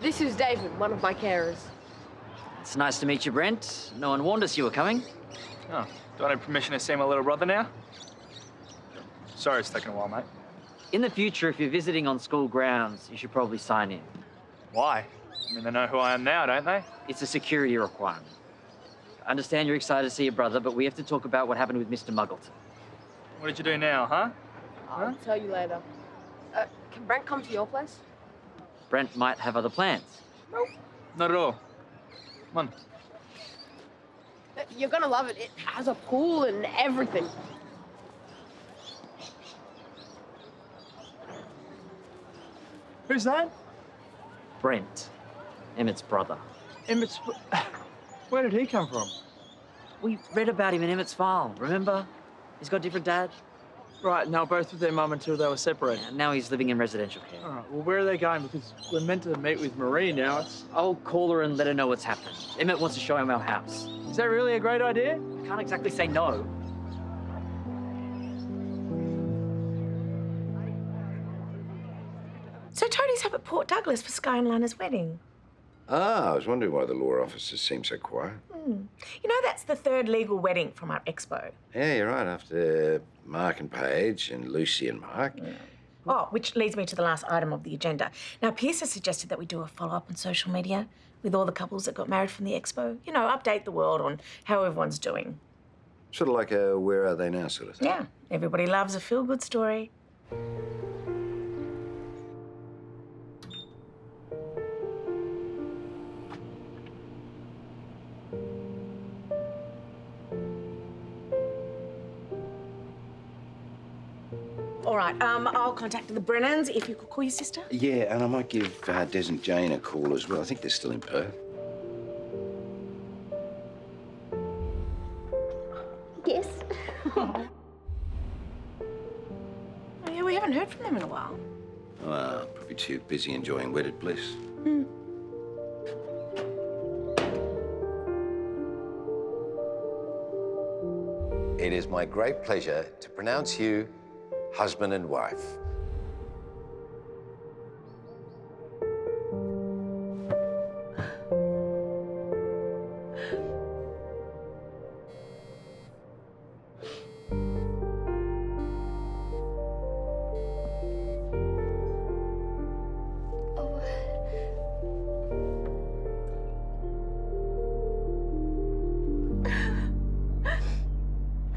This is DaVvid, one of my carers. It's nice to meet you, Brent. No one warned us you were coming. Oh, do I need permission to see my little brother now? Sorry it's taken a while, mate. In the future, if you're visiting on school grounds, you should probably sign in. Why? I mean, they know who I am now, don't they? It's a security requirement. I understand you're excited to see your brother, but we have to talk about what happened with Mr. Muggleton. What did you do now, huh? I'll tell you later. Can Brent come to your place? Brent might have other plans. Nope. Not at all. Come on. You're gonna love it. It has a pool and everything. Who's that? Brent, Emmett's brother. Emmett's... Where did he come from? We read about him in Emmett's file, remember? He's got a different dad. Right, and they were both with their mum until they were separated. And now he's living in residential care. All right, well, where are they going? Because we're meant to meet with Marie now. I'll call her and let her know what's happened. Emmett wants to show him our house. Is that really a great idea? Can't exactly say no. So Toadie's up at Port Douglas for Sky and Lana's wedding. Ah, I was wondering why the law officers seem so quiet. You know, that's the third legal wedding from our expo. Yeah, you're right, after Mark and Paige and Lucy and Mark. Oh, which leads me to the last item of the agenda. Now, Pierce has suggested that we do a follow-up on social media with all the couples that got married from the expo. You know, update the world on how everyone's doing. Sort of like a where are they now sort of thing. Yeah, everybody loves a feel-good story. All right, I'll contact the Brennans if you could call your sister. Yeah, and I might give Des and Jane a call as well. I think they're still in Perth. Yes. Oh, yeah, we haven't heard from them in a while. Probably too busy enjoying wedded bliss. It is my great pleasure to pronounce you husband and wife.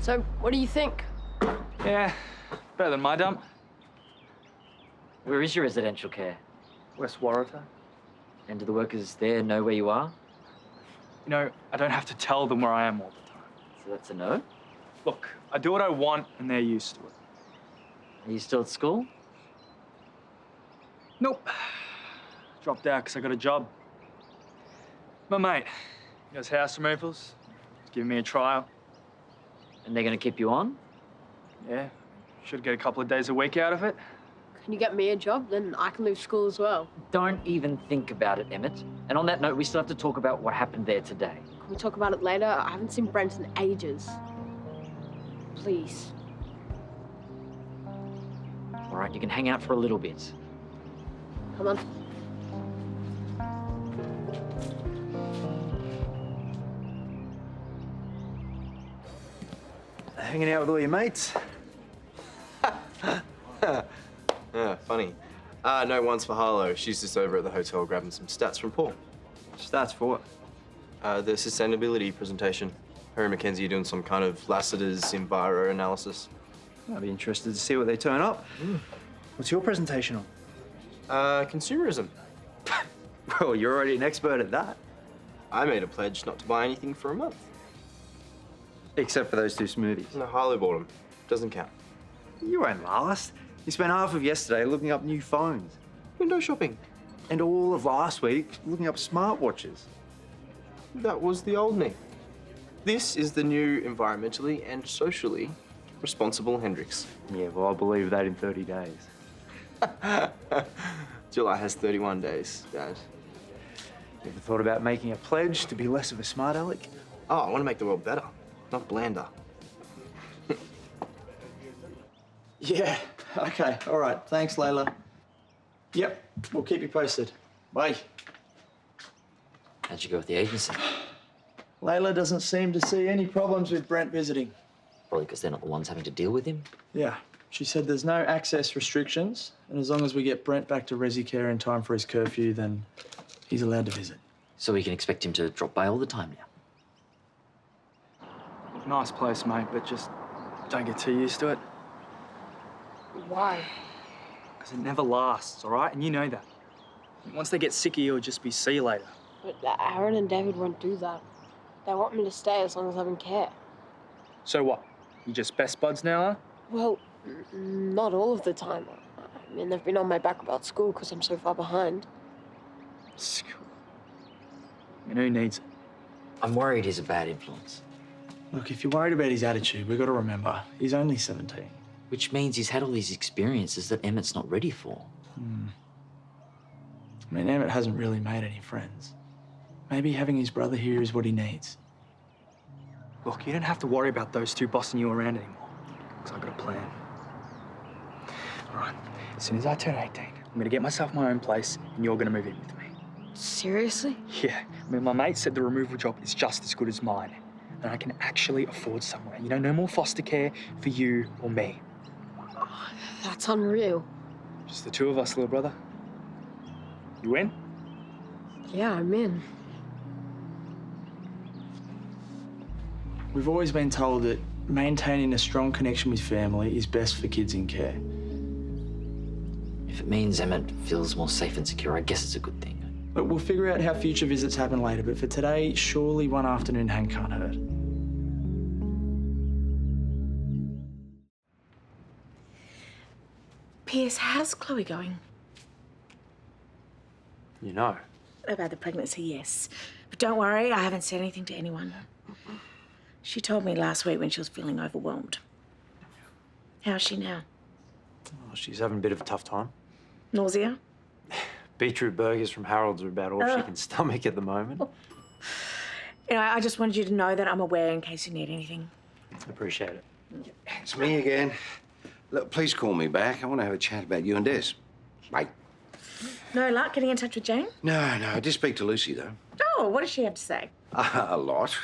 So, what do you think? Yeah, better than my dump. Where is your residential care? West Waratah. And do the workers there know where you are? You know, I don't have to tell them where I am all the time. So that's a no? Look, I do what I want and they're used to it. Are you still at school? Nope. Dropped out because I got a job. My mate, he does house removals. He's giving me a trial. And they're going to keep you on? Yeah, should get a couple of days a week out of it. Can you get me a job? Then I can leave school as well. Don't even think about it, Emmett. And on that note, we still have to talk about what happened there today. Can we talk about it later? I haven't seen Brent in ages. Please. All right, you can hang out for a little bit. Come on. Hanging out with all your mates? Yeah, funny. No, one's for Harlow. She's just over at the hotel grabbing some stats from Paul. Stats for what? The sustainability presentation. Her and Mackenzie are doing some kind of Lassiter's enviro analysis. I'd be interested to see what they turn up. What's your presentation on? Consumerism. Well, you're already an expert at that. I made a pledge not to buy anything for a month. Except for those two smoothies. No, Harlow bought them. Doesn't count. You won't last. You spent half of yesterday looking up new phones. Window shopping. And all of last week looking up smartwatches. That was the old me. This is the new environmentally and socially responsible Hendrix. Yeah, well, I'll believe that in 30 days. July has 31 days, Dad. You ever thought about making a pledge to be less of a smart aleck? Oh, I want to make the world better, not blander. Yeah, okay, all right. Thanks, Layla. Yep, we'll keep you posted. Bye. How'd you go with the agency? Layla doesn't seem to see any problems with Brent visiting. Probably because they're not the ones having to deal with him. Yeah. She said there's no access restrictions, and as long as we get Brent back to Resi Care in time for his curfew, then he's allowed to visit. So we can expect him to drop by all the time now. Nice place, mate, but just don't get too used to it. Why? Because it never lasts, all right? And you know that. Once they get sick of you, it'll just be see you later. But Aaron and DaVvid won't do that. They want me to stay as long as I don't care. So what? You just best buds now, huh? Well, not all of the time. I mean, they've been on my back about school because I'm so far behind. School. And who needs it? I'm worried he's a bad influence. Look, if you're worried about his attitude, we've got to remember, he's only 17. Which means he's had all these experiences that Emmett's not ready for. I mean, Emmett hasn't really made any friends. Maybe having his brother here is what he needs. Look, you don't have to worry about those two bossing you around anymore. Because I've got a plan. All right, as soon as I turn 18, I'm going to get myself my own place and you're going to move in with me. Seriously? Yeah, I mean, my mate said the removal job is just as good as mine. And I can actually afford somewhere. You know, no more foster care for you or me. Oh, that's unreal. Just the two of us, little brother. You in? Yeah, I'm in. We've always been told that maintaining a strong connection with family is best for kids in care. If it means Emmett feels more safe and secure, I guess it's a good thing. But we'll figure out how future visits happen later, but for today, surely one afternoon hang can't hurt. Pierce, how's Chloe going? You know. About the pregnancy, yes. But don't worry, I haven't said anything to anyone. She told me last week when she was feeling overwhelmed. How's she now? Oh, she's having a bit of a tough time. Nausea? Beetroot burgers from Harold's are about all she can stomach at the moment. You know, I just wanted you to know that I'm aware in case you need anything. Appreciate it. It's me again. Look, please call me back. I want to have a chat about you and Des. Bye. No luck getting in touch with Jane? No, I did speak to Lucy, though. Oh, what does she have to say? A lot.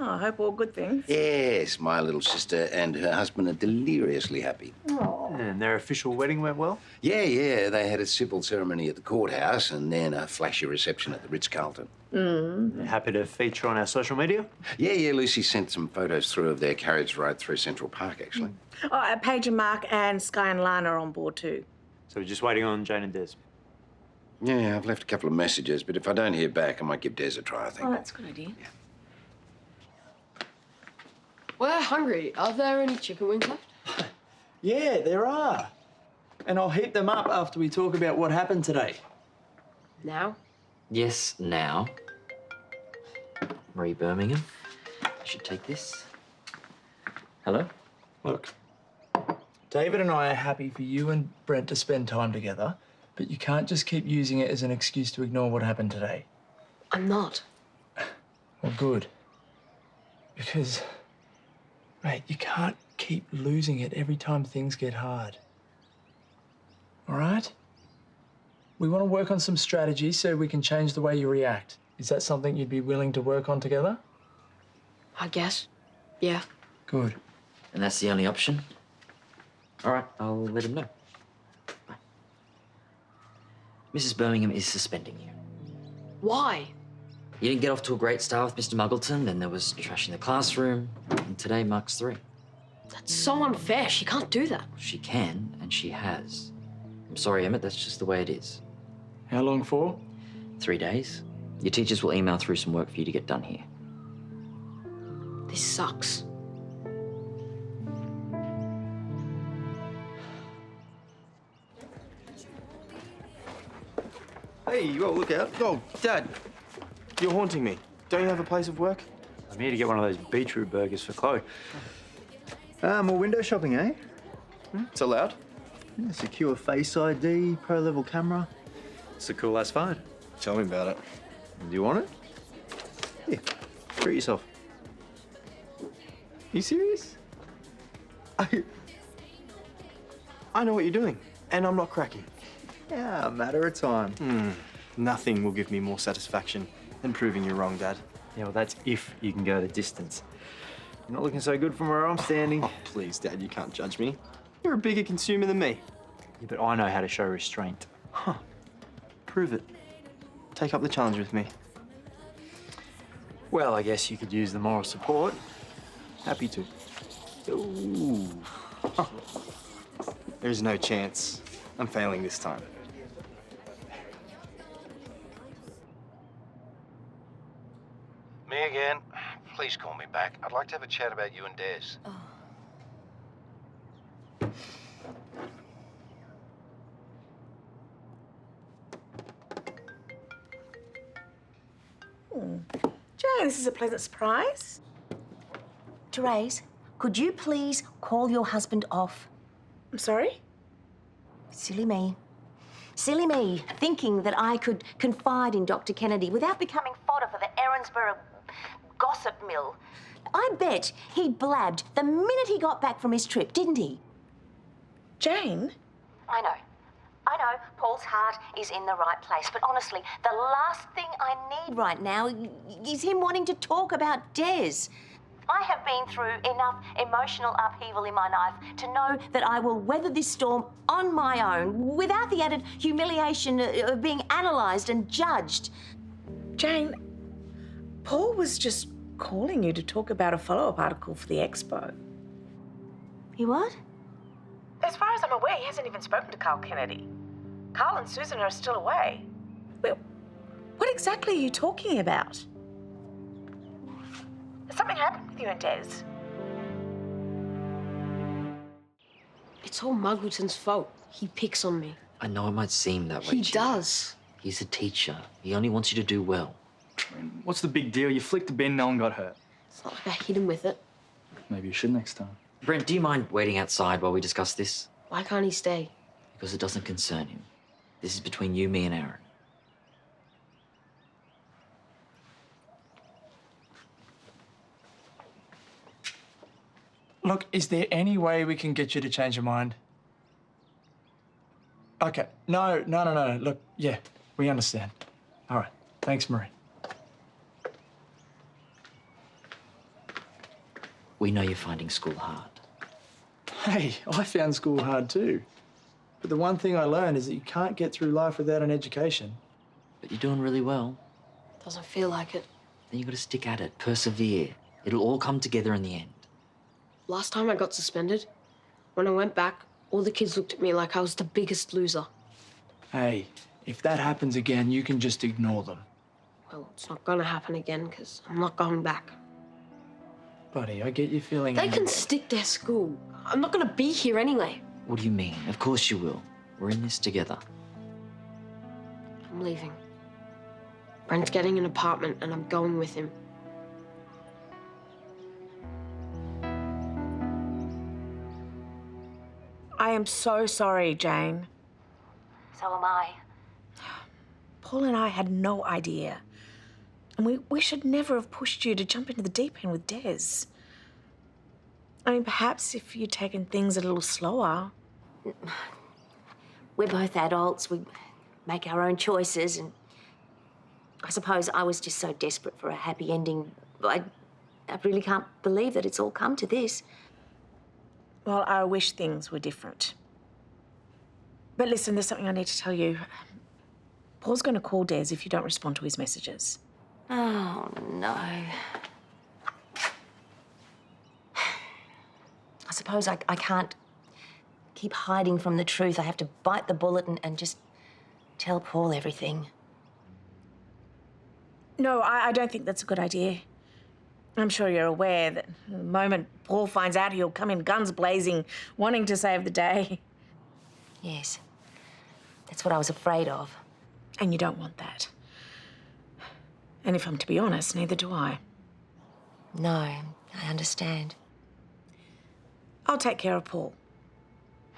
Oh, I hope all good things. Yes, my little sister and her husband are deliriously happy. Oh. And their official wedding went well? Yeah. They had a civil ceremony at the courthouse and then a flashy reception at the Ritz-Carlton. They're happy to feature on our social media? Yeah, Lucy sent some photos through of their carriage ride through Central Park, actually. Oh, Paige and Mark and Sky and Lana are on board too. So we're just waiting on Jane and Des? Yeah, I've left a couple of messages, but if I don't hear back, I might give Des a try, I think. Oh, that's a good idea. Yeah. We're hungry. Are there any chicken wings left? Yeah, there are. And I'll heat them up after we talk about what happened today. Now? Yes, now. Marie Birmingham. I should take this. Hello? Look, David and I are happy for you and Brent to spend time together, but you can't just keep using it as an excuse to ignore what happened today. I'm not. Well, good. Because, mate, you can't keep losing it every time things get hard. All right? We want to work on some strategies so we can change the way you react. Is that something you'd be willing to work on together? I guess. Yeah. Good. And that's the only option? All right, I'll let him know. Bye. Mrs. Birmingham is suspending you. Why? You didn't get off to a great start with Mr. Muggleton, then there was trash in the classroom, and today marks 3. That's so unfair. She can't do that. She can, and she has. I'm sorry, Emmett, that's just the way it is. How long for? 3 days. Your teachers will email through some work for you to get done here. This sucks. Hey, well, look out. Oh, Dad, you're haunting me. Don't you have a place of work? I'm here to get one of those beetroot burgers for Chloe. More window shopping, eh? It's allowed. Yeah, secure Face ID, pro-level camera. It's a cool-ass phone. Tell me about it. Do you want it? Here, treat yourself. You serious? I know what you're doing, and I'm not cracking. Yeah, a matter of time. Nothing will give me more satisfaction than proving you wrong, Dad. Yeah, well, that's if you can go the distance. You're not looking so good from where I'm standing. Oh, please, Dad, you can't judge me. You're a bigger consumer than me. Yeah, but I know how to show restraint. Huh. Prove it. Take up the challenge with me. Well, I guess you could use the moral support. Happy to. Ooh. There's no chance. I'm failing this time. Me again. Please call me back. I'd like to have a chat about you and Des. Jane, this is a pleasant surprise. Terese, could you please call your husband off? I'm sorry? Silly me. Silly me, thinking that I could confide in Dr. Kennedy without becoming fodder for the Erinsborough gossip mill. I bet he blabbed the minute he got back from his trip, didn't he? Jane? I know. Paul's heart is in the right place, but honestly, the last thing I need right now is him wanting to talk about Des. I have been through enough emotional upheaval in my life to know that I will weather this storm on my own without the added humiliation of being analysed and judged. Jane, Paul was just calling you to talk about a follow-up article for the Expo. He what? As far as I'm aware, he hasn't even spoken to Karl Kennedy. Karl and Susan are still away. Well, what exactly are you talking about? Has something happened with you and Des? It's all Muggleton's fault. He picks on me. I know it might seem that way. He to you. does. He's a teacher. He only wants you to do well. I mean, what's the big deal? You flicked the bin, no one got hurt. It's not like I hit him with it. Maybe you should next time. Brent, do you mind waiting outside while we discuss this? Why can't he stay? Because it doesn't concern him. This is between you, me, and Aaron. Look, is there any way we can get you to change your mind? Okay. No. Look, yeah, we understand. All right. Thanks, Marie. We know you're finding school hard. Hey, I found school hard too. But the one thing I learned is that you can't get through life without an education. But you're doing really well. Doesn't feel like it. Then you got to stick at it, persevere. It'll all come together in the end. Last time I got suspended, when I went back, all the kids looked at me like I was the biggest loser. Hey, if that happens again, you can just ignore them. Well, it's not gonna happen again, because I'm not going back. Buddy, I get you feeling... They can stick their school. I'm not gonna be here anyway. What do you mean? Of course you will. We're in this together. I'm leaving. Brent's getting an apartment, and I'm going with him. I am so sorry, Jane. So am I. Paul and I had no idea. And we should never have pushed you to jump into the deep end with Des. I mean, perhaps if you'd taken things a little slower. We're both adults. We make our own choices, and I suppose I was just so desperate for a happy ending. I really can't believe that it's all come to this. Well, I wish things were different. But listen, there's something I need to tell you. Paul's going to call Des if you don't respond to his messages. Oh, no. I suppose I can't keep hiding from the truth. I have to bite the bullet and just tell Paul everything. No, I don't think that's a good idea. I'm sure you're aware that the moment Paul finds out, he'll come in guns blazing, wanting to save the day. Yes. That's what I was afraid of. And you don't want that. And if I'm to be honest, neither do I. No, I understand. I'll take care of Paul.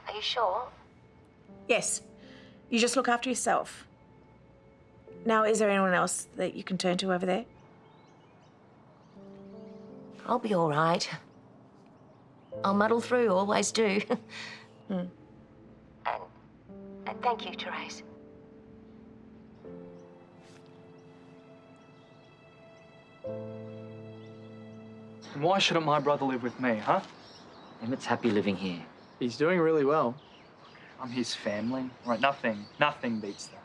Are you sure? Yes. You just look after yourself. Now, is there anyone else that you can turn to over there? I'll be all right. I'll muddle through, always do. And thank you, Terese. And why shouldn't my brother live with me, huh? Emmett's happy living here. He's doing really well. I'm his family. Right, nothing beats that.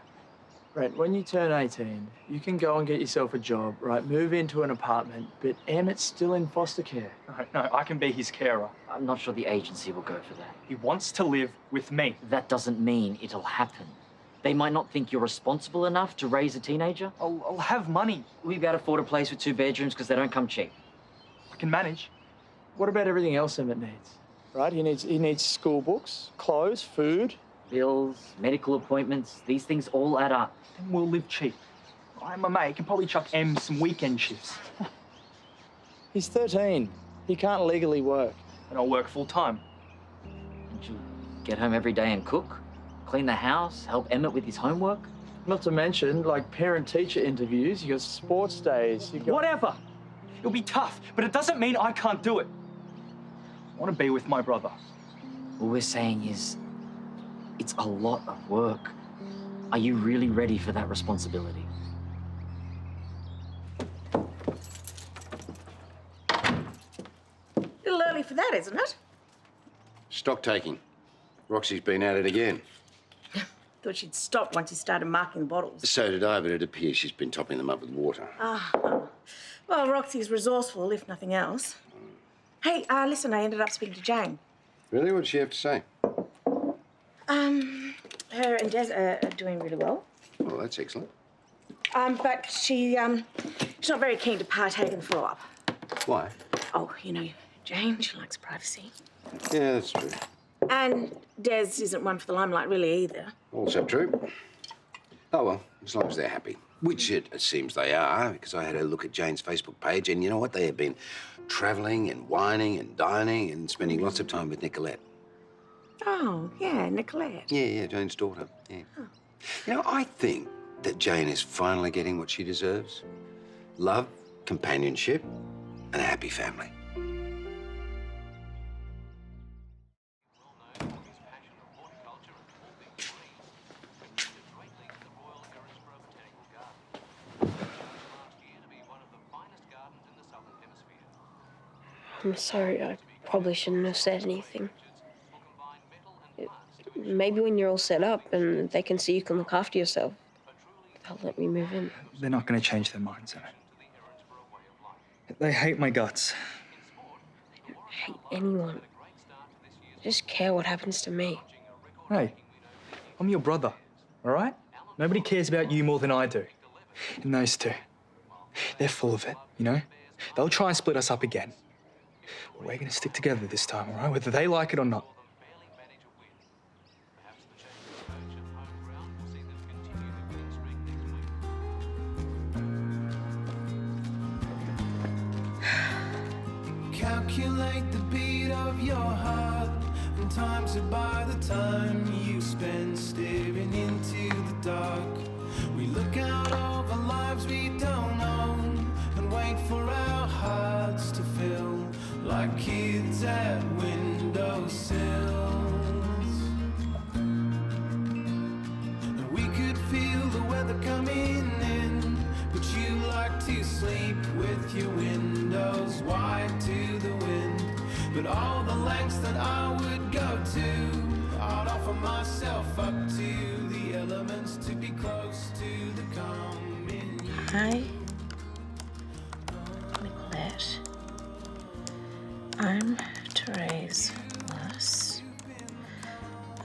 Right, when you turn 18, you can go and get yourself a job, right? Move into an apartment, but Emmett's still in foster care. No, I can be his carer. I'm not sure the agency will go for that. He wants to live with me. That doesn't mean it'll happen. They might not think you're responsible enough to raise a teenager. I'll have money. We'll be able to afford a place with 2 bedrooms because they don't come cheap. I can manage. What about everything else Emmett needs? Right, he needs school books, clothes, food. Bills, medical appointments, these things all add up. And we'll live cheap. My mate can probably chuck Em some weekend shifts. He's 13. He can't legally work. And I'll work full time. Don't you get home every day and cook? Clean the house? Help Emmett with his homework? Not to mention, like, parent-teacher interviews, you got sports days, you got... Whatever. It'll be tough, but it doesn't mean I can't do it. I want to be with my brother. All we're saying is, it's a lot of work. Are you really ready for that responsibility? A little early for that, isn't it? Stock taking. Roxy's been at it again. Thought she'd stop once you started marking the bottles. So did I, but it appears she's been topping them up with water. Well, Roxy's resourceful, if nothing else. Hey, listen, I ended up speaking to Jane. Really? What did she have to say? Her and Des are doing really well. Well, that's excellent. But she's not very keen to partake in the follow-up. Why? Oh, you know, Jane, she likes privacy. Yeah, that's true. And Des isn't one for the limelight, really, either. Also true. Oh, well, as long as they're happy. Which it seems they are, because I had a look at Jane's Facebook page, and you know what? They have been travelling and wining and dining and spending lots of time with Nicolette. Oh, yeah, Nicolette. Yeah, Jane's daughter, yeah. Oh. You know, I think that Jane is finally getting what she deserves. Love, companionship, and a happy family. I'm sorry, I probably shouldn't have said anything. Maybe when you're all set up and they can see you can look after yourself, they'll let me move in. They're not going to change their minds, Emmett. They hate my guts. I don't hate anyone. I just care what happens to me. Hey, I'm your brother, all right? Nobody cares about you more than I do. And those two, they're full of it, you know? They'll try and split us up again. But we're going to stick together this time, all right? Whether they like it or not. Calculate the beat of your heart and times it by the time you spend staring into the dark. We look out over lives we don't own and wait for our hearts to fill like kids at windowsills. And we could feel the weather coming in, but you like to sleep with your windows wide to the wind. But all the lengths that I would go to, I'd offer myself up to the elements to be close to the calm in you. Hi, Nicolette. I'm Terese Willis,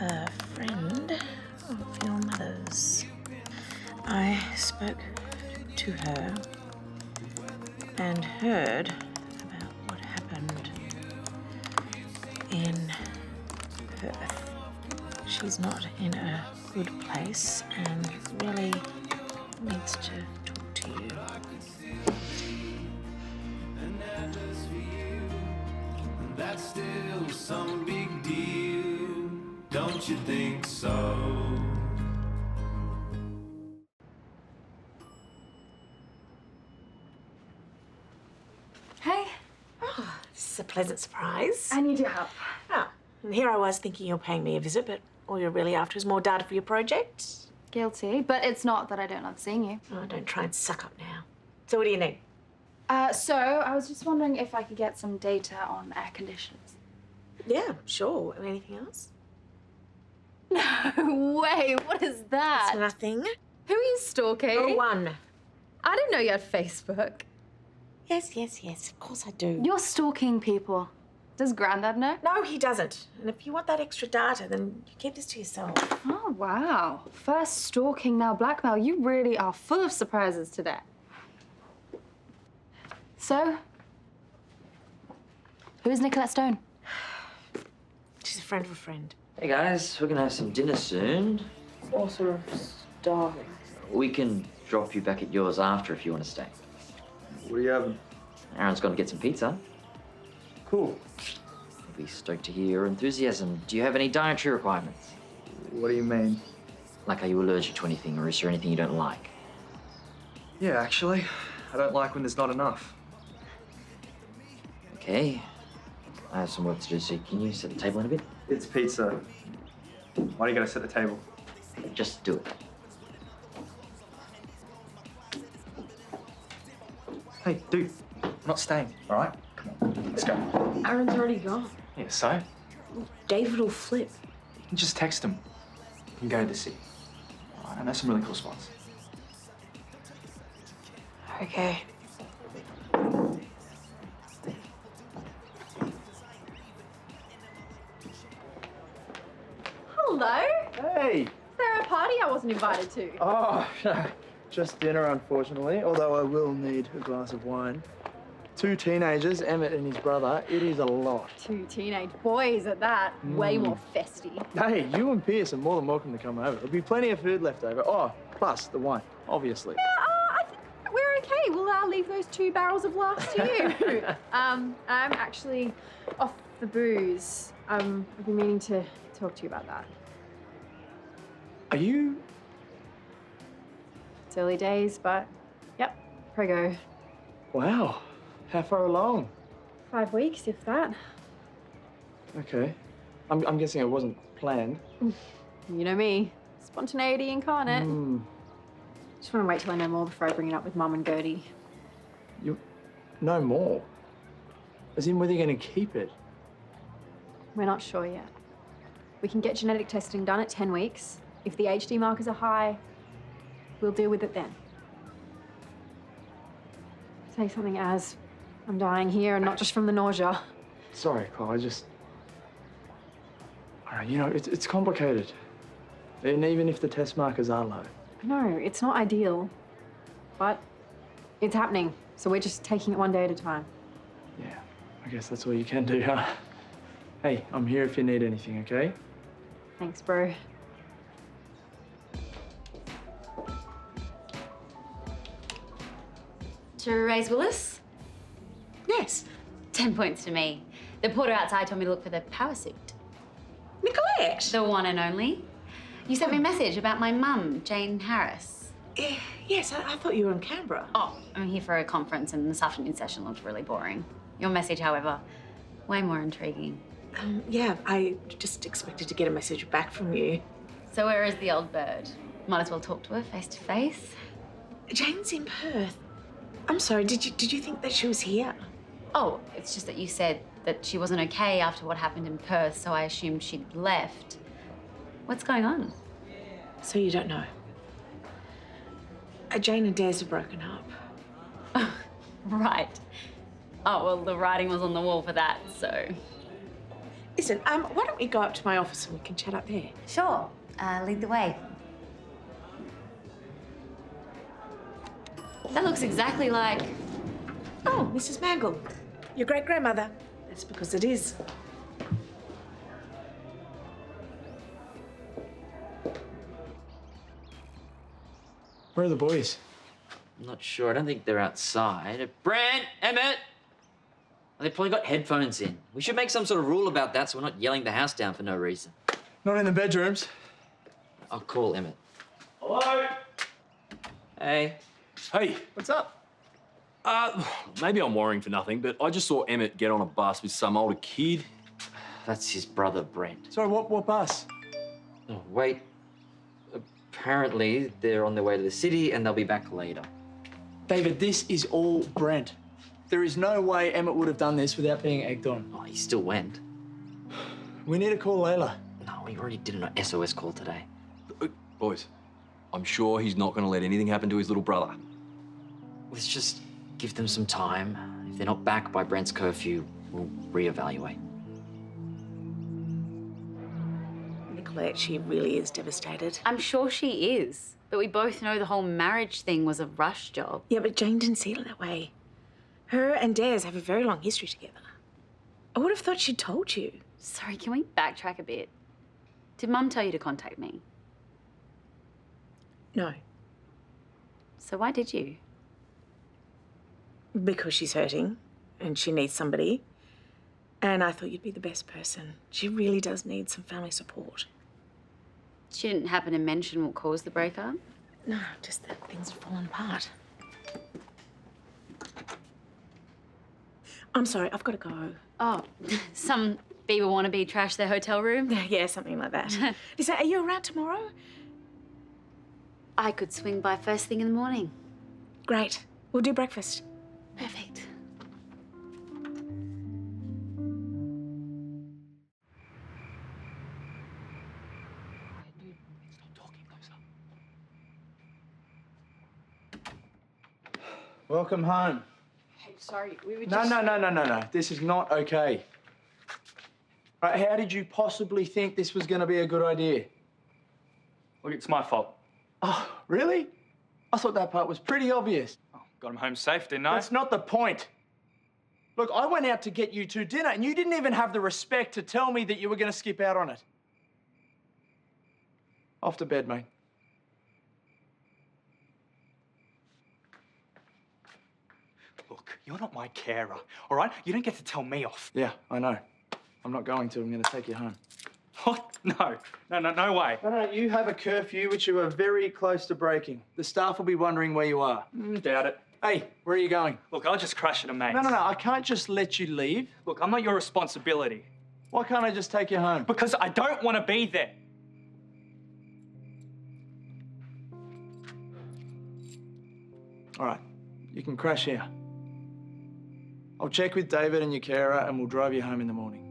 a friend of your mother's. I spoke to her and heard about what happened in Perth. She's not in a good place and really needs to talk to you. That's still some big deal, don't you think so? Hey. Oh, this is a pleasant surprise. I need your help. Oh, and here I was thinking you're paying me a visit, but all you're really after is more data for your project. Guilty, but it's not that I don't love seeing you. Oh, don't try and suck up now. So what do you need? So I was just wondering if I could get some data on air conditioners. Yeah, sure. Anything else? No way, what is that? It's nothing. Who are you stalking? No one. I didn't know you had Facebook. Yes, yes, yes. Of course I do. You're stalking people. Does Grandad know? No, he doesn't. And if you want that extra data, then you keep this to yourself. Oh, wow. First stalking, now blackmail. You really are full of surprises today. So, who's Nicolette Stone? She's a friend of a friend. Hey guys, we're gonna have some dinner soon. Also starving. We can drop you back at yours after if you want to stay. What are you having? Aaron's gone to get some pizza. Cool. I'll be stoked to hear your enthusiasm. Do you have any dietary requirements? What do you mean? Like, are you allergic to anything, or is there anything you don't like? Yeah, actually, I don't like when there's not enough. Okay. I have some work to do, so can you set the table in a bit? It's pizza. Why do you gotta set the table? Just do it. Hey, dude, I'm not staying, all right? Come on, let's go. Aaron's already gone. Yeah, so? DaVvid will flip. You can just text him. You can go to the city. All right, I know some really cool spots. Okay. Hello? Hey! Is there a party I wasn't invited to? Oh, just dinner, unfortunately, although I will need a glass of wine. 2 teenagers, Emmett and his brother. It is a lot. 2 teenage boys at that. Way more festy. Hey, you and Pierce are more than welcome to come over. There'll be plenty of food left over. Oh, plus the wine, obviously. I think we're okay. We'll leave those 2 barrels of laughs to you. I'm actually off the booze. I've been meaning to talk to you about that. Are you? It's early days, but yep, prego. Wow. How far along? 5 weeks, if that. Okay. I'm guessing it wasn't planned. You know me. Spontaneity incarnate. Just want to wait till I know more before I bring it up with Mum and Gertie. You no more? As in, whether you're going to keep it? We're not sure yet. We can get genetic testing done at 10 weeks. If the HD markers are high, we'll deal with it then. Say something as, I'm dying here and not just from the nausea. Sorry, Karl, all right, you know, it's complicated. And even if the test markers are low. No, it's not ideal, but it's happening. So we're just taking it one day at a time. Yeah, I guess that's all you can do, huh? Hey, I'm here if you need anything, okay? Thanks, bro. Terese Willis? Yes. 10 points to me. The porter outside told me to look for the power suit. Nicolette? The one and only. You sent me a message about my mum, Jane Harris. Yes, I thought you were in Canberra. Oh, I'm here for a conference and this afternoon session looked really boring. Your message, however, way more intriguing. Yeah, I just expected to get a message back from you. So where is the old bird? Might as well talk to her face to face. Jane's in Perth. I'm sorry, did you think that she was here? Oh, it's just that you said that she wasn't okay after what happened in Perth, so I assumed she'd left. What's going on? So you don't know? Jane and Des are broken up. Right. Oh, well, the writing was on the wall for that, so... Listen, why don't we go up to my office and we can chat up there? Sure. Lead the way. That looks exactly like... Oh, Mrs. Mangle, your great-grandmother. That's because it is. Where are the boys? I'm not sure. I don't think they're outside. Brent, Emmett! They've probably got headphones in. We should make some sort of rule about that so we're not yelling the house down for no reason. Not in the bedrooms. I'll call Emmett. Hello? Hey. Hey. What's up? Maybe I'm worrying for nothing, but I just saw Emmett get on a bus with some older kid. That's his brother, Brent. Sorry, what bus? Oh, wait. Apparently, they're on their way to the city and they'll be back later. David, this is all Brent. There is no way Emmett would have done this without being egged on. Oh, he still went. We need to call Layla. No, we already did an SOS call today. Boys, I'm sure he's not going to let anything happen to his little brother. Let's just give them some time. If they're not back by Brent's curfew, we'll reevaluate. Colette, she really is devastated. I'm sure she is. But we both know the whole marriage thing was a rush job. Yeah, but Jane didn't see it that way. Her and Des have a very long history together. I would have thought she'd told you. Sorry, can we backtrack a bit? Did Mum tell you to contact me? No, So why did you? because she's hurting and she needs somebody. And I thought you'd be the best person. She really does need some family support. She didn't happen to mention what caused the breakup? No, just that things have fallen apart. I'm sorry, I've got to go. Oh, some Bieber wannabe trashed their hotel room? Yeah, something like that. Listen, are you around tomorrow? I could swing by first thing in the morning. Great. We'll do breakfast. Perfect. Welcome home. Hey, sorry, we were No, just... no. This is not okay. Right, how did you possibly think this was going to be a good idea? Look, it's my fault. Oh, really? I thought that part was pretty obvious. Oh, got him home safe, didn't I? That's not the point. Look, I went out to get you two dinner, and you didn't even have the respect to tell me that you were going to skip out on it. Off to bed, mate. Look, you're not my carer, all right? You don't get to tell me off. Yeah, I know. I'm not going to. I'm going to take you home. What? No way. No, you have a curfew which you are very close to breaking. The staff will be wondering where you are. Doubt it. Hey, where are you going? Look, I'll just crash at a mate's. No, I can't just let you leave. Look, I'm not your responsibility. Why can't I just take you home? Because I don't want to be there. All right, you can crash here. I'll check with DaVvid and your carer and we'll drive you home in the morning.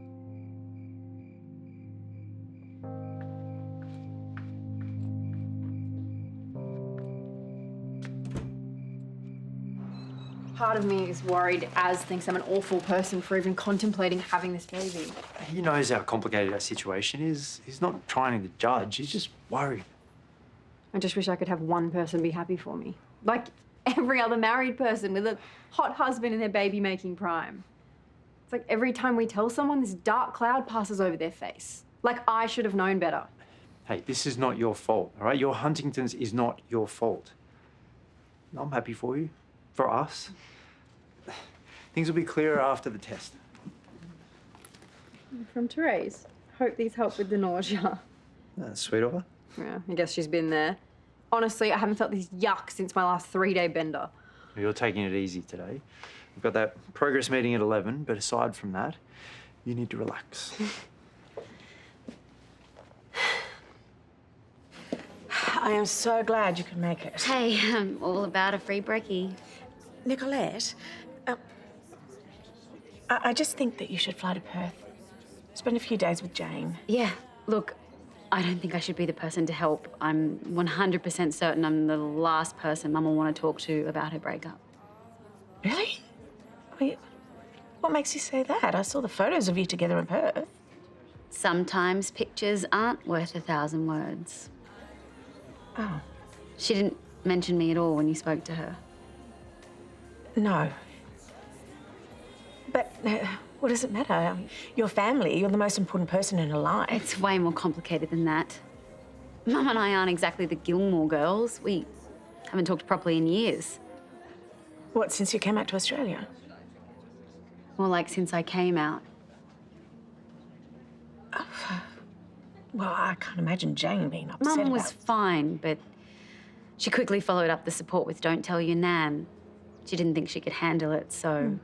Part of me is worried Az thinks I'm an awful person for even contemplating having this baby. He knows how complicated our situation is. He's not trying to judge, he's just worried. I just wish I could have one person be happy for me. Like every other married person with a hot husband in their baby-making prime. It's like every time we tell someone, this dark cloud passes over their face. Like I should have known better. Hey, this is not your fault, all right? Your Huntington's is not your fault. I'm happy for you, for us. Things will be clearer after the test. From Terese. Hope these help with the nausea. That's sweet of her. Yeah, I guess she's been there. Honestly, I haven't felt this yuck since my last 3-day bender. You're taking it easy today. We've got that progress meeting at 11, but aside from that, you need to relax. I am so glad you could make it. Hey, I'm all about a free brekkie. Nicolette, I just think that you should fly to Perth. Spend a few days with Jane. Yeah, look, I don't think I should be the person to help. I'm 100% certain I'm the last person Mum will want to talk to about her breakup. Really? What makes you say that? I saw the photos of you together in Perth. Sometimes pictures aren't worth 1,000 words. Oh. She didn't mention me at all when you spoke to her. No. But what does it matter? Your family, you're the most important person in her life. It's way more complicated than that. Mum and I aren't exactly the Gilmore girls. We haven't talked properly in years. What, since you came out to Australia? More like since I came out. Well, I can't imagine Jane being upset Mum was about... fine, but she quickly followed up the support with "Don't tell your Nan." She didn't think she could handle it, so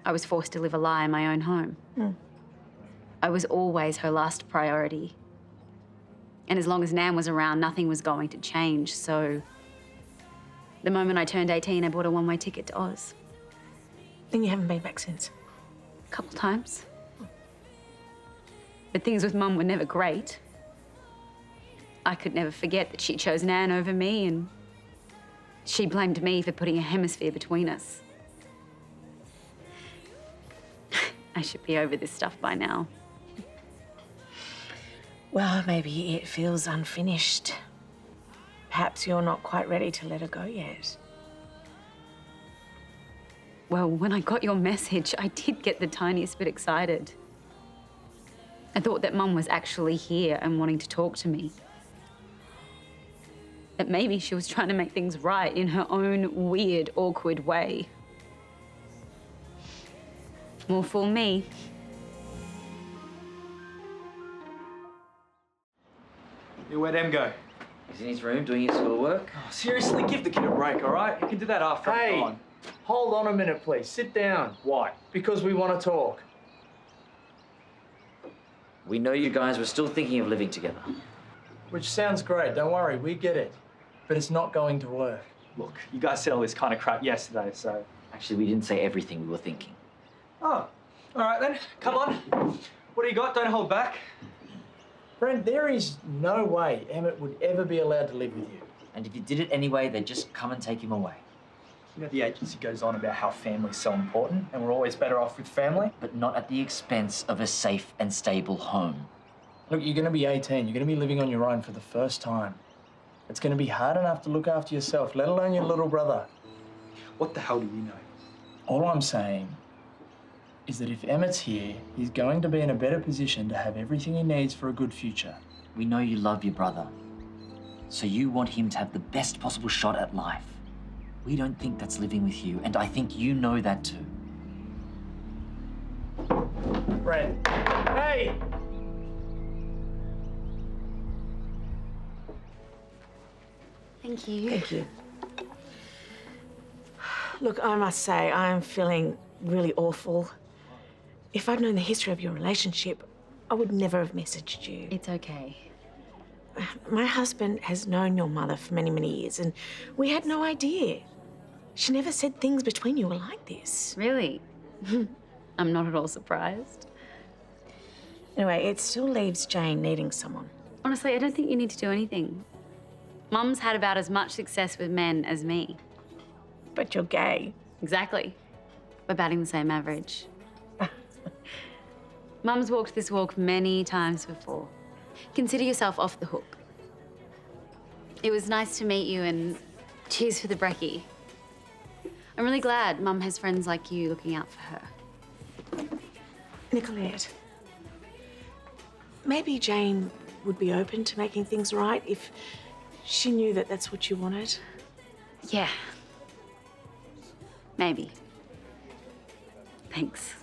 I was forced to live a lie in my own home. I was always her last priority. And as long as Nan was around, nothing was going to change, so the moment I turned 18, I bought a one-way ticket to Oz. And you haven't been back since? A couple times. But things with Mum were never great. I could never forget that she chose Nan over me, and she blamed me for putting a hemisphere between us. I should be over this stuff by now. Well, maybe it feels unfinished. Perhaps you're not quite ready to let her go yet. Well, when I got your message, I did get the tiniest bit excited. I thought that Mum was actually here and wanting to talk to me. That maybe she was trying to make things right in her own weird, awkward way. More fool me. Yeah, where'd Em go? He's in his room doing his schoolwork. Oh, seriously, give the kid a break, all right? You can do that after I'm gone. Hold on a minute, please. Sit down. Why? Because we want to talk. We know you guys were still thinking of living together. Which sounds great. Don't worry, we get it. But it's not going to work. Look, you guys said all this kind of crap yesterday, so... Actually, we didn't say everything we were thinking. Oh, all right then. Come on. What do you got? Don't hold back. Brent, there is no way Emmett would ever be allowed to live with you. And if you did it anyway, they'd just come and take him away. You know, the agency goes on about how family's so important and we're always better off with family. But not at the expense of a safe and stable home. Look, you're going to be 18. You're going to be living on your own for the first time. It's going to be hard enough to look after yourself, let alone your little brother. What the hell do you know? All I'm saying is that if Emmett's here, he's going to be in a better position to have everything he needs for a good future. We know you love your brother, so you want him to have the best possible shot at life. We don't think that's living with you, and I think you know that too. Brent, hey! Thank you. Thank you. Look, I must say, I'm feeling really awful. If I'd known the history of your relationship, I would never have messaged you. It's okay. My husband has known your mother for many, many years, and we had no idea. She never said things between you were like this. Really? I'm not at all surprised. Anyway, it still leaves Jane needing someone. Honestly, I don't think you need to do anything. Mum's had about as much success with men as me. But you're gay. Exactly. We're batting the same average. Mum's walked this walk many times before. Consider yourself off the hook. It was nice to meet you, and cheers for the brekkie. I'm really glad Mum has friends like you looking out for her. Nicolette, maybe Jane would be open to making things right if she knew that that's what you wanted. Yeah. Maybe. Thanks.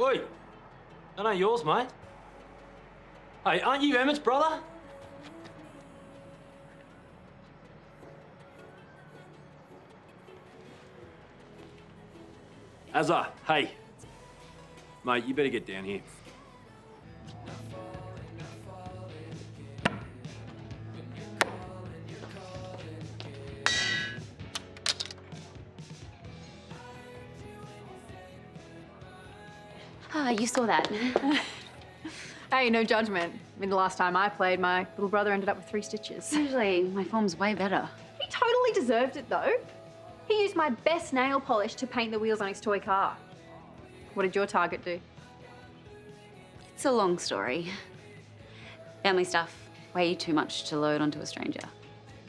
Oi! That ain't yours, mate. Hey, aren't you Emmett's brother? Azza, hey. Mate, you better get down here. Ah, you saw that. Hey, no judgment. I mean, the last time I played, my little brother ended up with 3 stitches. Usually, my form's way better. He totally deserved it, though. He used my best nail polish to paint the wheels on his toy car. What did your target do? It's a long story. Family stuff, way too much to load onto a stranger.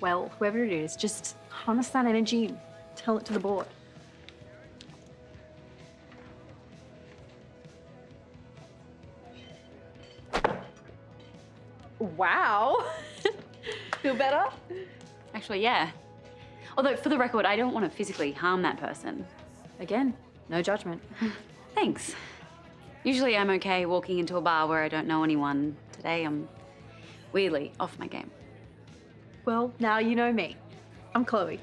Well, whoever it is, just harness that energy and tell it to the board. Wow. Feel better? Actually, yeah. Although, for the record, I don't want to physically harm that person. Again, no judgment. Thanks. Usually I'm okay walking into a bar where I don't know anyone. Today I'm weirdly off my game. Well, now you know me. I'm Chloe.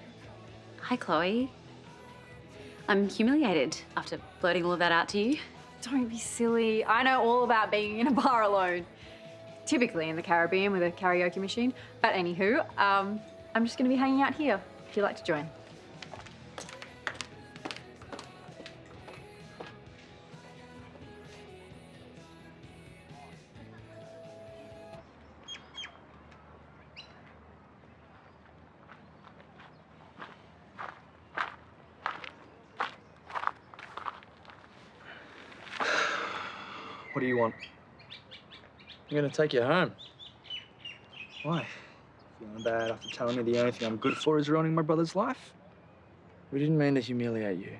Hi, Chloe. I'm humiliated after blurting all of that out to you. Don't be silly. I know all about being in a bar alone. Typically in the Caribbean with a karaoke machine. But anywho, I'm just going to be hanging out here if you'd like to join. What do you want? I'm gonna take you home. Why? Feeling bad after telling me the only thing I'm good for is ruining my brother's life? We didn't mean to humiliate you.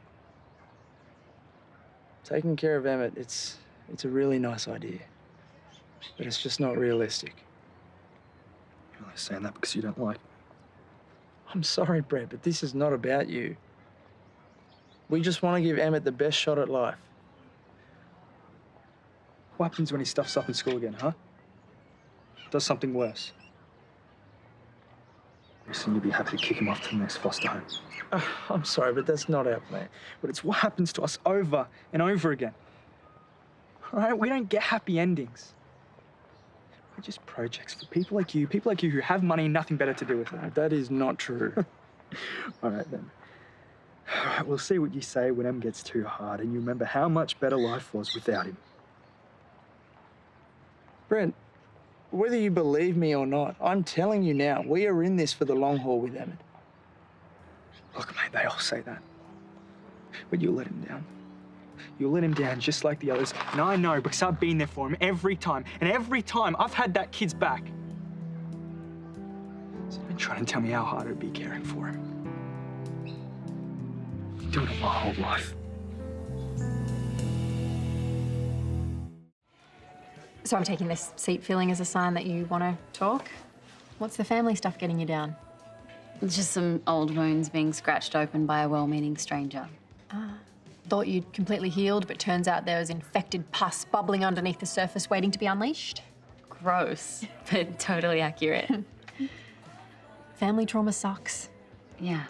Taking care of Emmett, it's a really nice idea. But it's just not realistic. You're only saying that because you don't like me. I'm sorry, Brett, but this is not about you. We just want to give Emmett the best shot at life. What happens when he stuffs up in school again, huh? Does something worse? You seem to be happy to kick him off to the next foster home. I'm sorry, but that's not our plan. But it's what happens to us over and over again. All right? We don't get happy endings. We're just projects for people like you who have money and nothing better to do with it. That is not true. All right, then. All right, we'll see what you say when Em gets too hard and you remember how much better life was without him. Brent, whether you believe me or not, I'm telling you now, we are in this for the long haul with Emmett. Look, mate, they all say that. But you'll let him down. You'll let him down just like the others. And I know because I've been there for him every time. And every time I've had that kid's back. So you've been trying to tell me how hard it'd be caring for him. I've been doing it my whole life. So I'm taking this seat filling as a sign that you want to talk? What's the family stuff getting you down? It's just some old wounds being scratched open by a well-meaning stranger. Thought you'd completely healed, but turns out there was infected pus bubbling underneath the surface waiting to be unleashed. Gross, but totally accurate. Family trauma sucks. Yeah.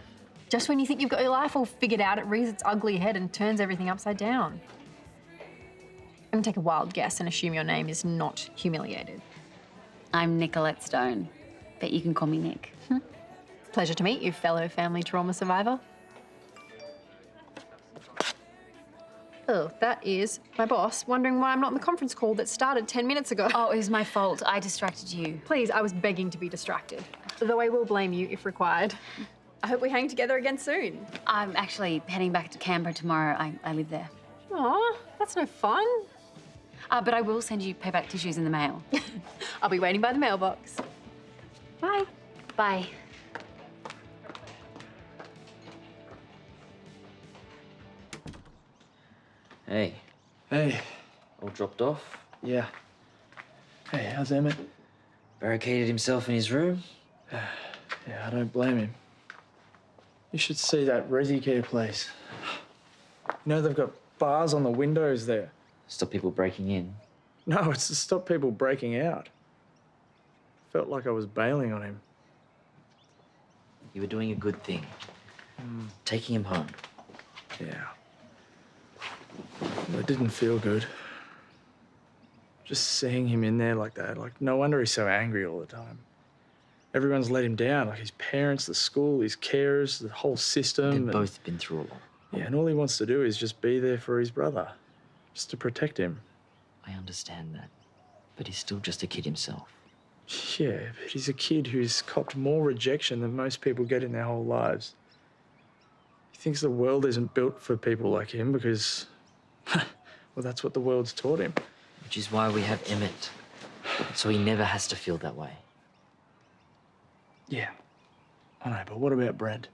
Just when you think you've got your life all figured out, it rears its ugly head and turns everything upside down. I'm gonna take a wild guess and assume your name is not Humiliated. I'm Nicolette Stone, but you can call me Nick. Pleasure to meet you, fellow family trauma survivor. Oh, that is my boss wondering why I'm not in the conference call that started 10 minutes ago. Oh, it was my fault. I distracted you. Please, I was begging to be distracted. Though I will blame you if required. I hope we hang together again soon. I'm actually heading back to Canberra tomorrow. I live there. Aw, that's no fun. But I will send you payback tissues in the mail. I'll be waiting by the mailbox. Bye. Bye. Hey. Hey. All dropped off? Yeah. Hey, how's Emmett? Barricaded himself in his room? Yeah, I don't blame him. You should see that resi care place. You know they've got bars on the windows there. Stop people breaking in? No, it's to stop people breaking out. Felt like I was bailing on him. You were doing a good thing. Taking him home. Yeah. But it didn't feel good. Just seeing him in there like that, like, no wonder he's so angry all the time. Everyone's let him down, like his parents, the school, his carers, the whole system. They've both been through a lot. Yeah, and all he wants to do is just be there for his brother, just to protect him. I understand that, but he's still just a kid himself. Yeah, but he's a kid who's copped more rejection than most people get in their whole lives. He thinks the world isn't built for people like him because, well, that's what the world's taught him. Which is why we have Emmett, so he never has to feel that way. Yeah, I know, but what about Brent?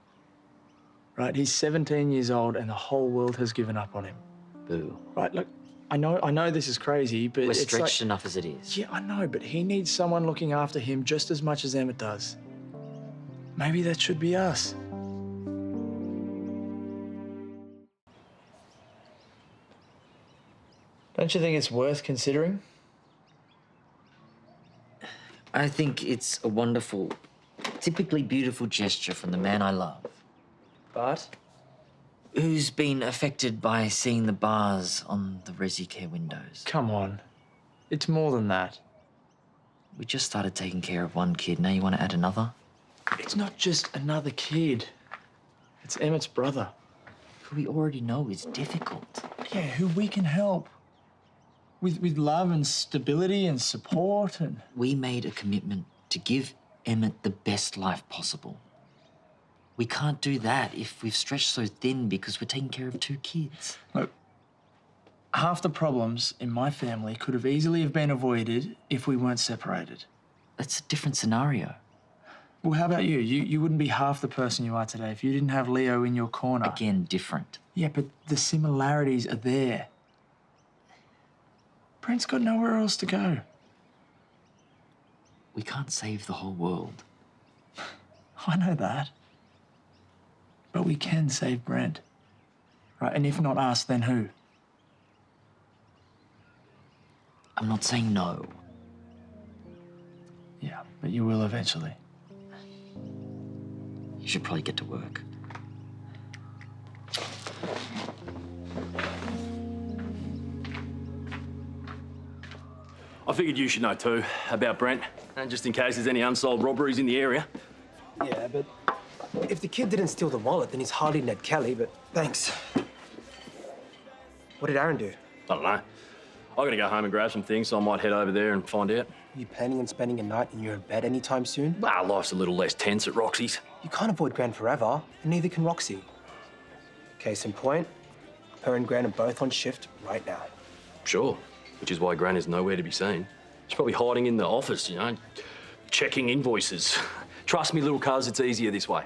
Right, he's 17 years old and the whole world has given up on him. Boo. Right, look, I know this is crazy, but We're it's stretched like, enough as it is. Yeah, I know, but he needs someone looking after him just as much as Emmett does. Maybe that should be us. Don't you think it's worth considering? I think it's a wonderful, typically beautiful gesture from the man I love. But Who's been affected by seeing the bars on the resi care windows? Come on. It's more than that. We just started taking care of one kid. Now you want to add another? It's not just another kid. It's Emmett's brother. Who we already know is difficult. Yeah, who we can help. With love and stability and support and... We made a commitment to give Emmett the best life possible. We can't do that if we've stretched so thin because we're taking care of 2 kids. Look, half the problems in my family could have easily have been avoided if we weren't separated. That's a different scenario. Well, how about you? You wouldn't be half the person you are today if you didn't have Leo in your corner. Again, different. Yeah, but the similarities are there. Brent's got nowhere else to go. We can't save the whole world. I know that. But we can save Brent. Right, and if not us, then who? I'm not saying no. Yeah, but you will eventually. You should probably get to work. I figured you should know too about Brent, and just in case there's any unsolved robberies in the area. Yeah, but if the kid didn't steal the wallet, then he's hardly Ned Kelly, but thanks. What did Aaron do? I don't know. I gotta go home and grab some things, so I might head over there and find out. Are you planning on spending a night in your bed anytime soon? Well, life's a little less tense at Roxy's. You can't avoid Gran forever, and neither can Roxy. Case in point, her and Gran are both on shift right now. Sure, which is why Gran is nowhere to be seen. She's probably hiding in the office, you know, checking invoices. Trust me, little cuz, it's easier this way.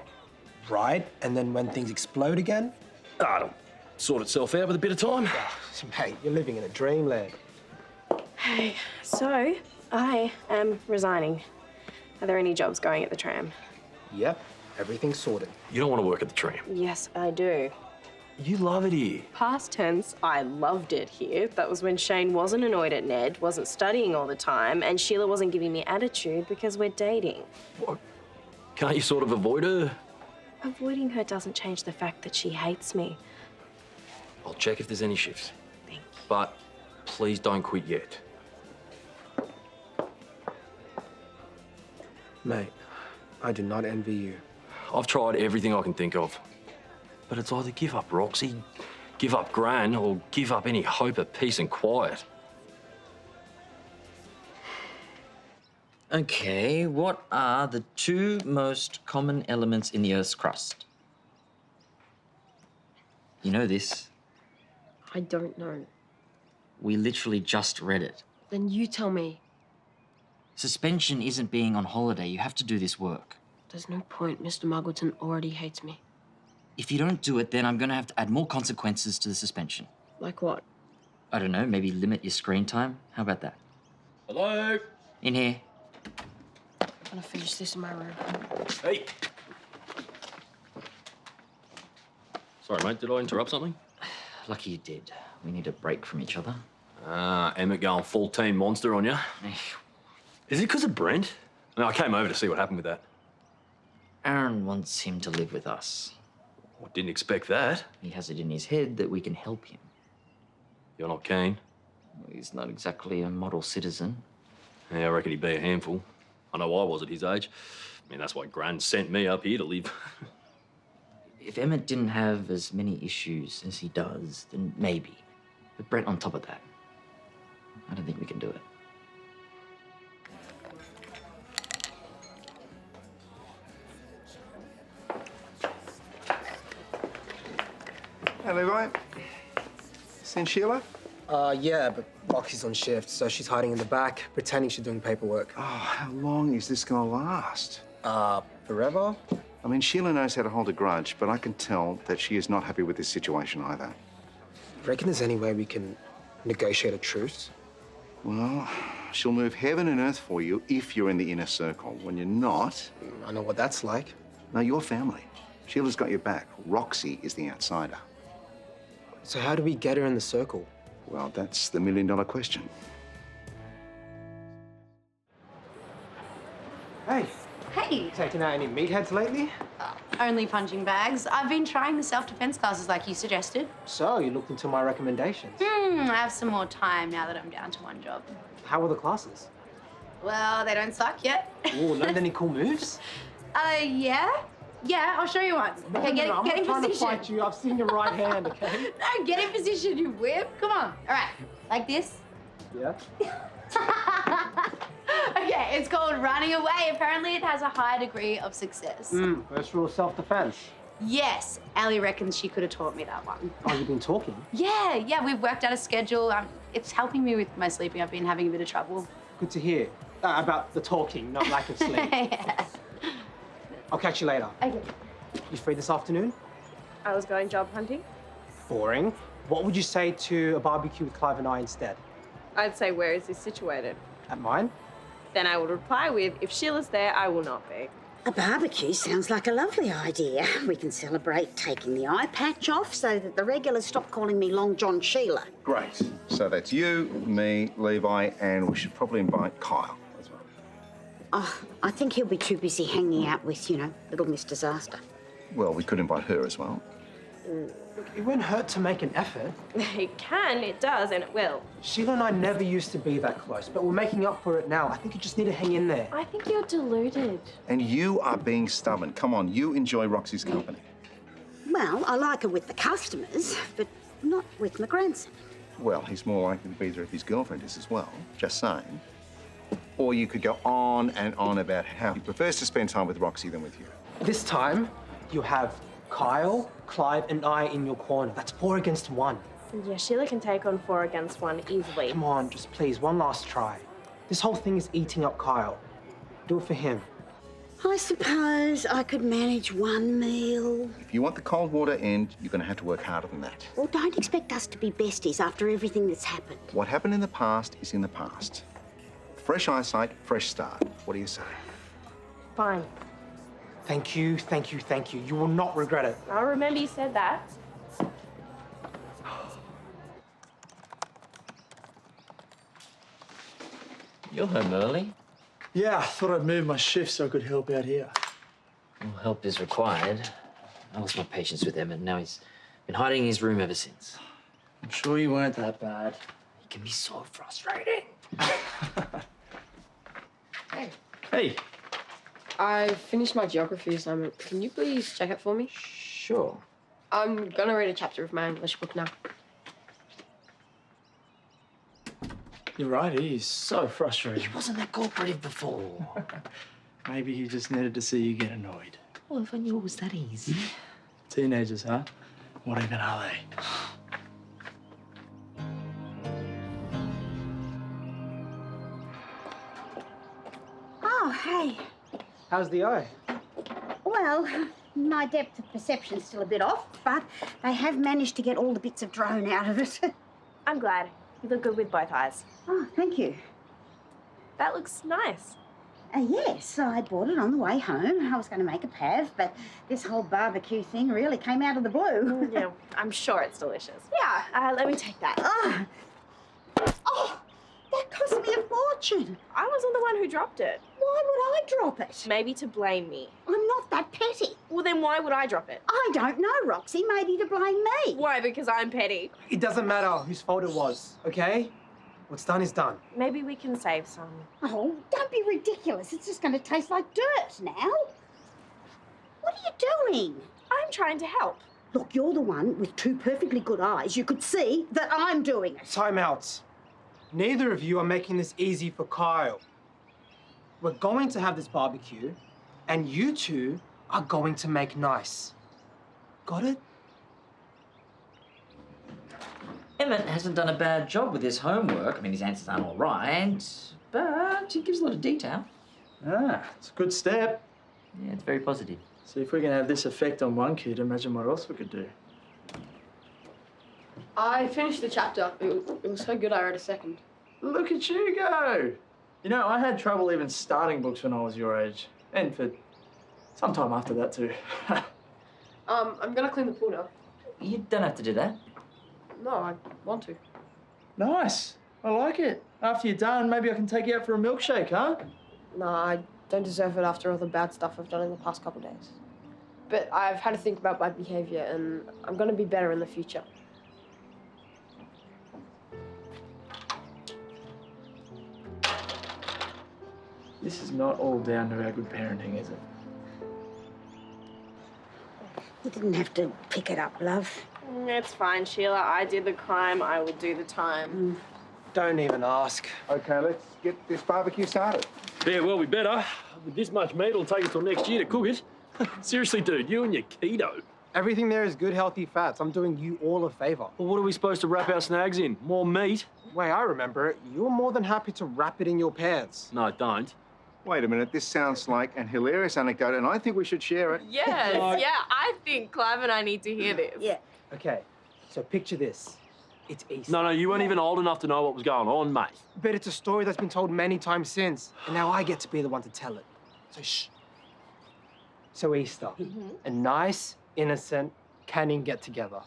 Right, and then when things explode again? It'll sort itself out with a bit of time. Mate, you're living in a dreamland. Hey, so I am resigning. Are there any jobs going at the tram? Yep, everything's sorted. You don't want to work at the tram. Yes, I do. You love it here. Past tense, I loved it here. That was when Shane wasn't annoyed at Ned, wasn't studying all the time, and Sheila wasn't giving me attitude because we're dating. What? Can't you sort of avoid her? Avoiding her doesn't change the fact that she hates me. I'll check if there's any shifts. Thank you. But please don't quit yet. Mate, I do not envy you. I've tried everything I can think of. But it's either give up Roxy, give up Gran, or give up any hope of peace and quiet. Okay, what are the 2 most common elements in the Earth's crust? You know this. I don't know. We literally just read it. Then you tell me. Suspension isn't being on holiday. You have to do this work. There's no point. Mr. Muggleton already hates me. If you don't do it, then I'm going to have to add more consequences to the suspension. Like what? I don't know, maybe limit your screen time. How about that? Hello? In here. I'm gonna finish this in my room. Hey. Sorry, mate, did I interrupt something? Lucky you did. We need a break from each other. Ah, Emmett going full team monster on you. Is it because of Brent? I mean, I came over to see what happened with that. Aaron wants him to live with us. I didn't expect that. He has it in his head that we can help him. You're not keen? He's not exactly a model citizen. Yeah, I reckon he'd be a handful. I know I was at his age. I mean, that's why Gran sent me up here to live. If Emmett didn't have as many issues as he does, then maybe. But Brent on top of that, I don't think we can do it. Hey, Levi. Seen Sheila? Yeah, but Roxy's on shift, so she's hiding in the back, pretending she's doing paperwork. Oh, how long is this gonna last? Forever? I mean, Sheila knows how to hold a grudge, but I can tell that she is not happy with this situation either. Reckon there's any way we can negotiate a truce? Well, she'll move heaven and earth for you if you're in the inner circle. When you're not... I know what that's like. No, you're family. Sheila's got your back. Roxy is the outsider. So how do we get her in the circle? Well, that's the million-dollar question. Hey. Hey. Taking out any meatheads lately? only punching bags. I've been trying the self-defense classes like you suggested. So, you looked into my recommendations. I have some more time now that I'm down to one job. How were the classes? Well, they don't suck yet. Oh, learned any cool moves? Yeah. Yeah, I'll show you one. Okay, get I'm in not trying position. to fight you. I've seen your right hand, okay? No, get in position, you whip. Come on. All right, like this. Yeah. Okay, it's called running away. Apparently it has a high degree of success. First rule of self-defense. Yes, Ali reckons she could have taught me that one. Oh, you've been talking? Yeah, we've worked out a schedule. It's helping me with my sleeping. I've been having a bit of trouble. Good to hear. About the talking, not lack of sleep. Yeah. I'll catch you later. Okay. You free this afternoon? I was going job hunting. Boring. What would you say to a barbecue with Clive and I instead? I'd say, where is this situated? At mine? Then I would reply with, if Sheila's there, I will not be. A barbecue sounds like a lovely idea. We can celebrate taking the eye patch off so that the regulars stop calling me Long John Sheila. Great. So that's you, me, Levi, and we should probably invite Kyle as well. Oh, I think he'll be too busy hanging out with, little Miss Disaster. Well, we could invite her as well. Look, it won't hurt to make an effort. It can, it does, and it will. Sheila and I never used to be that close, but we're making up for it now. I think you just need to hang in there. I think you're deluded. And you are being stubborn. Come on, you enjoy Roxy's company. Well, I like her with the customers, but not with my grandson. Well, he's more likely to be there if his girlfriend is as well, just saying. Or you could go on and on about how he prefers to spend time with Roxy than with you. This time, you have Kyle, Clive, and I in your corner. That's 4 against 1. Yeah, Sheila can take on 4 against 1 easily. Come on, just please, one last try. This whole thing is eating up Kyle. Do it for him. I suppose I could manage one meal. If you want the cold water end, you're going to have to work harder than that. Well, don't expect us to be besties after everything that's happened. What happened in the past is in the past. Fresh eyesight, fresh start. What do you say? Fine. Thank you, thank you, thank you. You will not regret it. I'll remember you said that. You're home early. Yeah, I thought I'd move my shift so I could help out here. Well, help is required. I lost my patience with him, and now he's been hiding in his room ever since. I'm sure you weren't that bad. He can be so frustrating. Hey. Hey. I finished my geography assignment. Can you please check it for me? Sure. I'm gonna read a chapter of my English book now. You're right, he is so frustrating. He wasn't that cooperative before. Maybe he just needed to see you get annoyed. Well, if I knew it was that easy. Teenagers, huh? What even are they? Oh, hey. How's the eye? Well, my depth of perception's still a bit off, but they have managed to get all the bits of drone out of it. I'm glad. You look good with both eyes. Oh, thank you. That looks nice. Yes, I bought it on the way home. I was going to make a pav, but this whole barbecue thing really came out of the blue. Yeah, I'm sure it's delicious. Yeah. Let me take that. Oh, that cost me a fortune. I wasn't the one who dropped it. Why would I drop it? Maybe to blame me. I'm not that petty. Well, then why would I drop it? I don't know, Roxy. Maybe to blame me. Why? Because I'm petty. It doesn't matter whose fault it was, okay? What's done is done. Maybe we can save some. Oh, don't be ridiculous. It's just going to taste like dirt now. What are you doing? I'm trying to help. Look, you're the one with 2 perfectly good eyes. You could see that I'm doing it. Timeouts. Neither of you are making this easy for Kyle. We're going to have this barbecue, and you 2 are going to make nice. Got it? Emmett hasn't done a bad job with his homework. I mean, his answers aren't all right, but he gives a lot of detail. Ah, it's a good step. Yeah, it's very positive. See, if we can have this effect on one kid, imagine what else we could do. I finished the chapter. It was so good I read a second. Look at you go! You know, I had trouble even starting books when I was your age. And for some time after that, too. I'm gonna clean the pool now. You don't have to do that. No, I want to. Nice. I like it. After you're done, maybe I can take you out for a milkshake, huh? No, I don't deserve it after all the bad stuff I've done in the past couple of days. But I've had to think about my behaviour, and I'm going to be better in the future. This is not all down to our good parenting, is it? You didn't have to pick it up, love. It's fine, Sheila. I did the crime. I will do the time. Don't even ask. Okay, let's get this barbecue started. Yeah, well, we better. With this much meat, it'll take us till next year to cook it. Seriously, dude, you and your keto. Everything there is good, healthy fats. I'm doing you all a favour. Well, what are we supposed to wrap our snags in? More meat? Way I remember it, you were more than happy to wrap it in your pants. No, don't. Wait a minute, this sounds like an hilarious anecdote, and I think we should share it. Yes, yeah, I think Clive and I need to hear this. Yeah. Okay, so picture this. It's Easter. No, you weren't even old enough to know what was going on, mate. But it's a story that's been told many times since, and now I get to be the one to tell it. So shh. So Easter, a nice, innocent, canning get-together.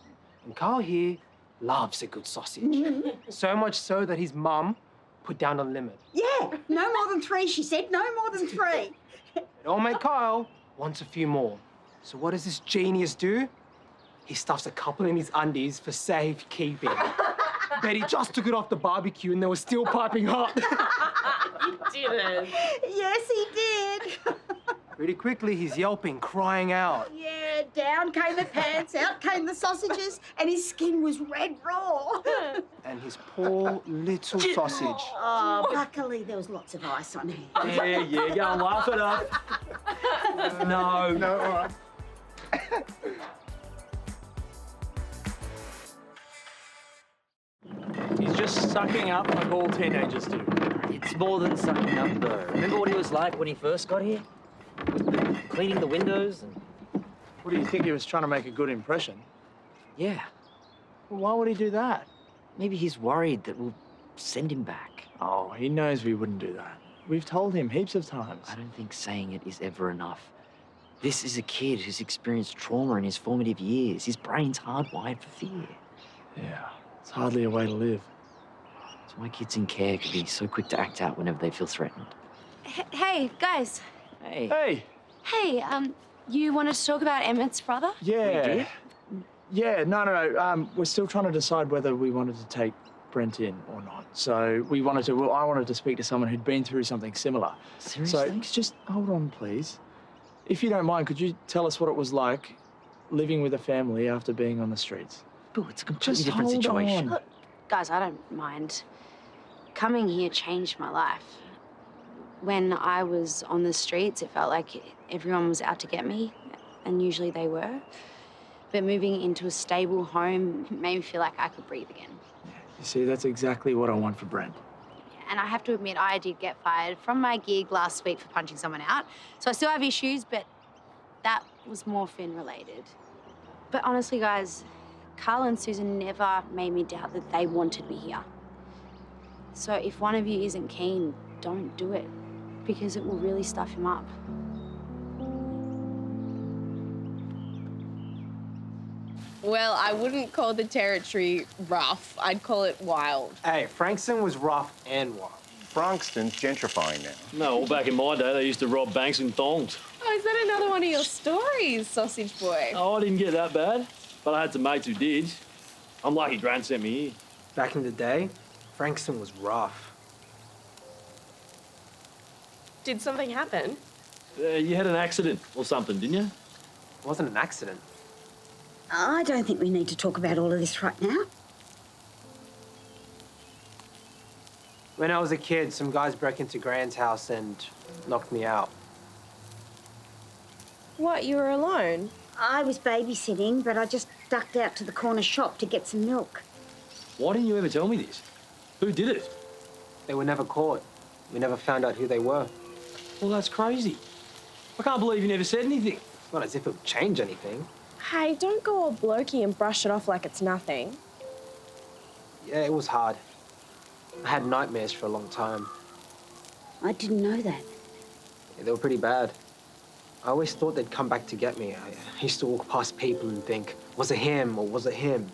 And Karl here loves a good sausage. So much so that his mum put down a limit. Yeah, no more than 3, she said. No more than 3. And old mate Karl wants a few more. So what does this genius do? He stuffs a couple in his undies for safekeeping. But he just took it off the barbecue and they were still piping hot. You didn't. Yes, he did. Pretty quickly, he's yelping, crying out. Yeah, down came the pants, out came the sausages, and his skin was red raw. And his poor little sausage. Oh, luckily there was lots of ice on him. Yeah, go and laugh it up. No. No, all right. He's just sucking up like all teenagers do. It's more than sucking up, though. Remember what he was like when he first got here? Cleaning the windows and... What do you think, he was trying to make a good impression? Yeah. Well, why would he do that? Maybe he's worried that we'll send him back. Oh, he knows we wouldn't do that. We've told him heaps of times. I don't think saying it is ever enough. This is a kid who's experienced trauma in his formative years. His brain's hardwired for fear. Yeah, it's hardly a way to live. That's why kids in care can be so quick to act out whenever they feel threatened. Hey, guys. Hey. Hey. Hey, you wanted to talk about Emmett's brother? Yeah. Yeah, no. We're still trying to decide whether we wanted to take Brent in or not. So I wanted to speak to someone who'd been through something similar. Seriously? So just hold on, please. If you don't mind, could you tell us what it was like living with a family after being on the streets? Boo, it's a completely Just different hold situation. on. Look, guys, I don't mind. Coming here changed my life. When I was on the streets, it felt like everyone was out to get me, and usually they were. But moving into a stable home made me feel like I could breathe again. You see, that's exactly what I want for Brent. And I have to admit, I did get fired from my gig last week for punching someone out. So I still have issues, but that was more Finn related. But honestly, guys, Karl and Susan never made me doubt that they wanted me here. So if one of you isn't keen, don't do it, because it will really stuff him up. Well, I wouldn't call the territory rough. I'd call it wild. Hey, Frankston was rough and wild. Frankston's gentrifying now. No, well, back in my day, they used to rob banks in thongs. Oh, is that another one of your stories, sausage boy? Oh, I didn't get that bad, but I had some mates who did. I'm lucky Gran sent me here. Back in the day, Frankston was rough. Did something happen? You had an accident or something, didn't you? It wasn't an accident. I don't think we need to talk about all of this right now. When I was a kid, some guys broke into Gran's house and knocked me out. What, you were alone? I was babysitting, but I just ducked out to the corner shop to get some milk. Why didn't you ever tell me this? Who did it? They were never caught. We never found out who they were. Well, that's crazy. I can't believe you never said anything. It's not as if it would change anything. Hey, don't go all blokey and brush it off like it's nothing. Yeah, it was hard. I had nightmares for a long time. I didn't know that. Yeah, they were pretty bad. I always thought they'd come back to get me. I used to walk past people and think, was it him or was it him?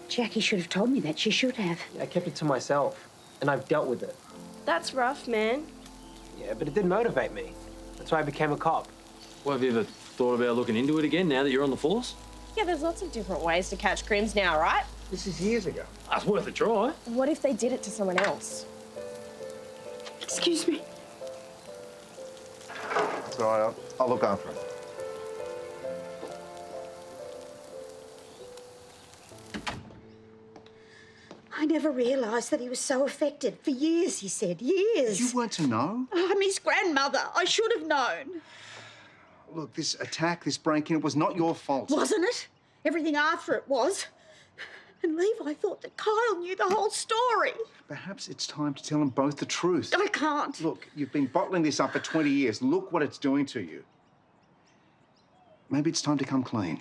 Jackie should have told me that. She should have. Yeah, I kept it to myself, and I've dealt with it. That's rough, man. Yeah, but it did motivate me. That's why I became a cop. Well, have you ever Thought about looking into it again now that you're on the force? Yeah, there's lots of different ways to catch crims now, right? This is years ago. That's worth a try. What if they did it to someone else? Excuse me. It's all right, I'll look after it. I never realised that he was so affected. For years, he said, years. You weren't to know? I'm his grandmother. I should have known. Look, this attack, this break-in, it was not your fault. Wasn't it? Everything after it was. And Levi thought that Kyle knew the whole story. Perhaps it's time to tell them both the truth. I can't. Look, you've been bottling this up for 20 years. Look what it's doing to you. Maybe it's time to come clean.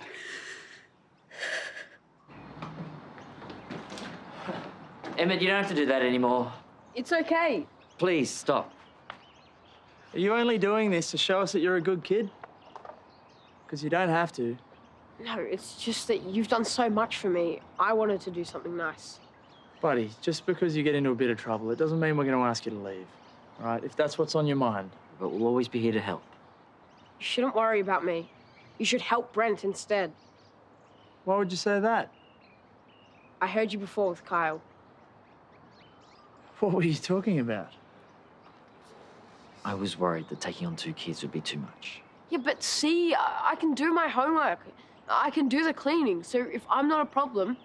Emmett, you don't have to do that anymore. It's okay. Please, stop. Are you only doing this to show us that you're a good kid? Because you don't have to. No, it's just that you've done so much for me. I wanted to do something nice. Buddy, just because you get into a bit of trouble, it doesn't mean we're going to ask you to leave. All right? If that's what's on your mind. But we'll always be here to help. You shouldn't worry about me. You should help Brent instead. Why would you say that? I heard you before with Kyle. What were you talking about? I was worried that taking on 2 kids would be too much. Yeah, but see, I can do my homework. I can do the cleaning. So if I'm not a problem,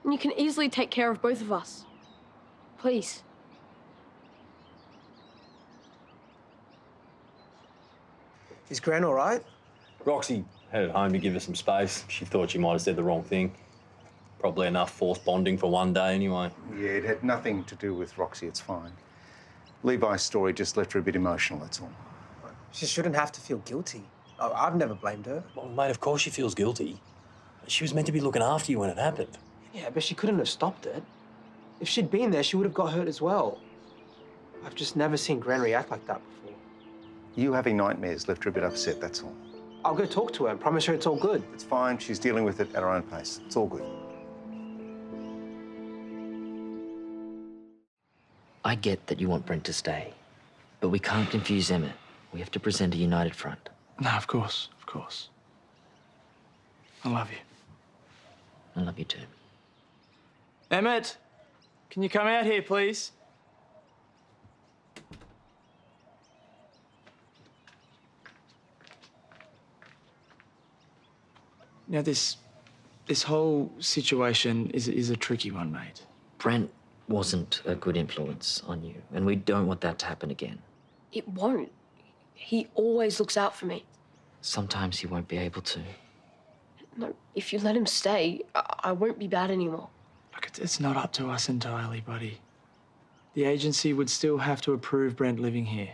then you can easily take care of both of us. Please. Is Gran all right? Roxy headed home to give her some space. She thought she might have said the wrong thing. Probably enough forced bonding for one day anyway. Yeah, it had nothing to do with Roxy, it's fine. Levi's story just left her a bit emotional, that's all. She shouldn't have to feel guilty. I've never blamed her. Well, mate, of course she feels guilty. She was meant to be looking after you when it happened. Yeah, but she couldn't have stopped it. If she'd been there, she would have got hurt as well. I've just never seen Gran react like that before. You having nightmares left her a bit upset, that's all. I'll go talk to her and promise her it's all good. It's fine, she's dealing with it at her own pace. It's all good. I get that you want Brent to stay, but we can't confuse Emmett. We have to present a united front. No, of course, of course. I love you. I love you too. Emmett, can you come out here, please? Now, this whole situation is a tricky one, mate. Brent wasn't a good influence on you, and we don't want that to happen again. It won't. He always looks out for me. Sometimes he won't be able to. No, if you let him stay, I won't be bad anymore. Look, it's not up to us entirely, buddy. The agency would still have to approve Brent living here.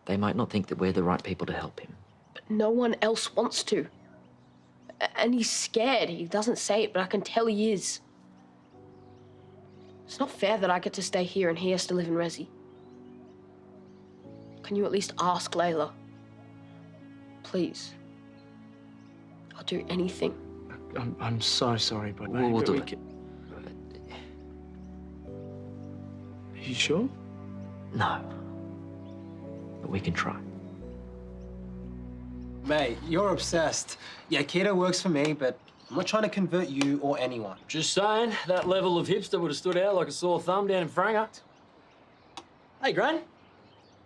They might not think that we're the right people to help him. But no one else wants to. And he's scared. He doesn't say it, but I can tell he is. It's not fair that I get to stay here and he has to live in Resi. Can you at least ask Layla? Please. I'll do anything. I'm so sorry, but we'll do it. Are you sure? No. But we can try. Mate, you're obsessed. Yeah, keto works for me, but I'm not trying to convert you or anyone. Just saying, that level of hipster would have stood out like a sore thumb down in Franger. Hey, Gran.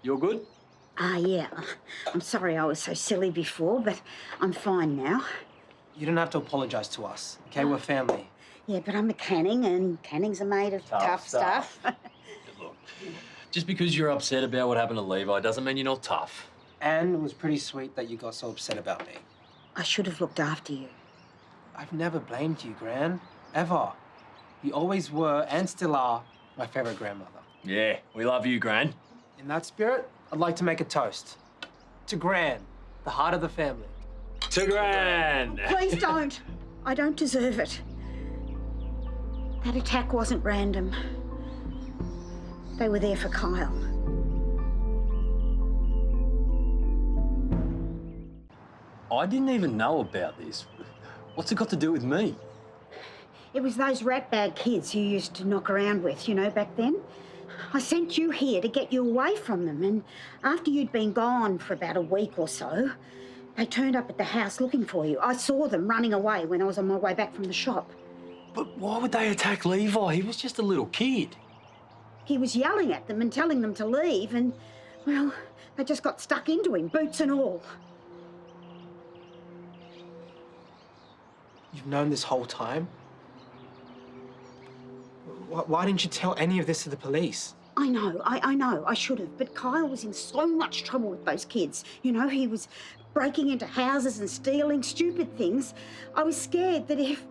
You're good? Yeah. I'm sorry I was so silly before, but I'm fine now. You don't have to apologise to us, okay? We're family. Yeah, but I'm a canning, and cannings are made of tough stuff. Look, just because you're upset about what happened to Levi doesn't mean you're not tough. And it was pretty sweet that you got so upset about me. I should have looked after you. I've never blamed you, Gran. Ever. You always were, and still are, my favourite grandmother. Yeah, we love you, Gran. In that spirit, I'd like to make a toast. To Gran, the heart of the family. To Gran! Please don't. I don't deserve it. That attack wasn't random. They were there for Kyle. I didn't even know about this. What's it got to do with me? It was those ratbag kids you used to knock around with, you know, back then. I sent you here to get you away from them, and after you'd been gone for about a week or so, They turned up at the house looking for you. I saw them running away when I was on my way back from the shop. But why would they attack Levi? He was just a little kid. He was yelling at them and telling them to leave and, well, they just got stuck into him, boots and all. You've known this whole time? Why didn't you tell any of this to the police? I know, I should have, but Kyle was in so much trouble with those kids. You know, he was breaking into houses and stealing stupid things. I was scared that if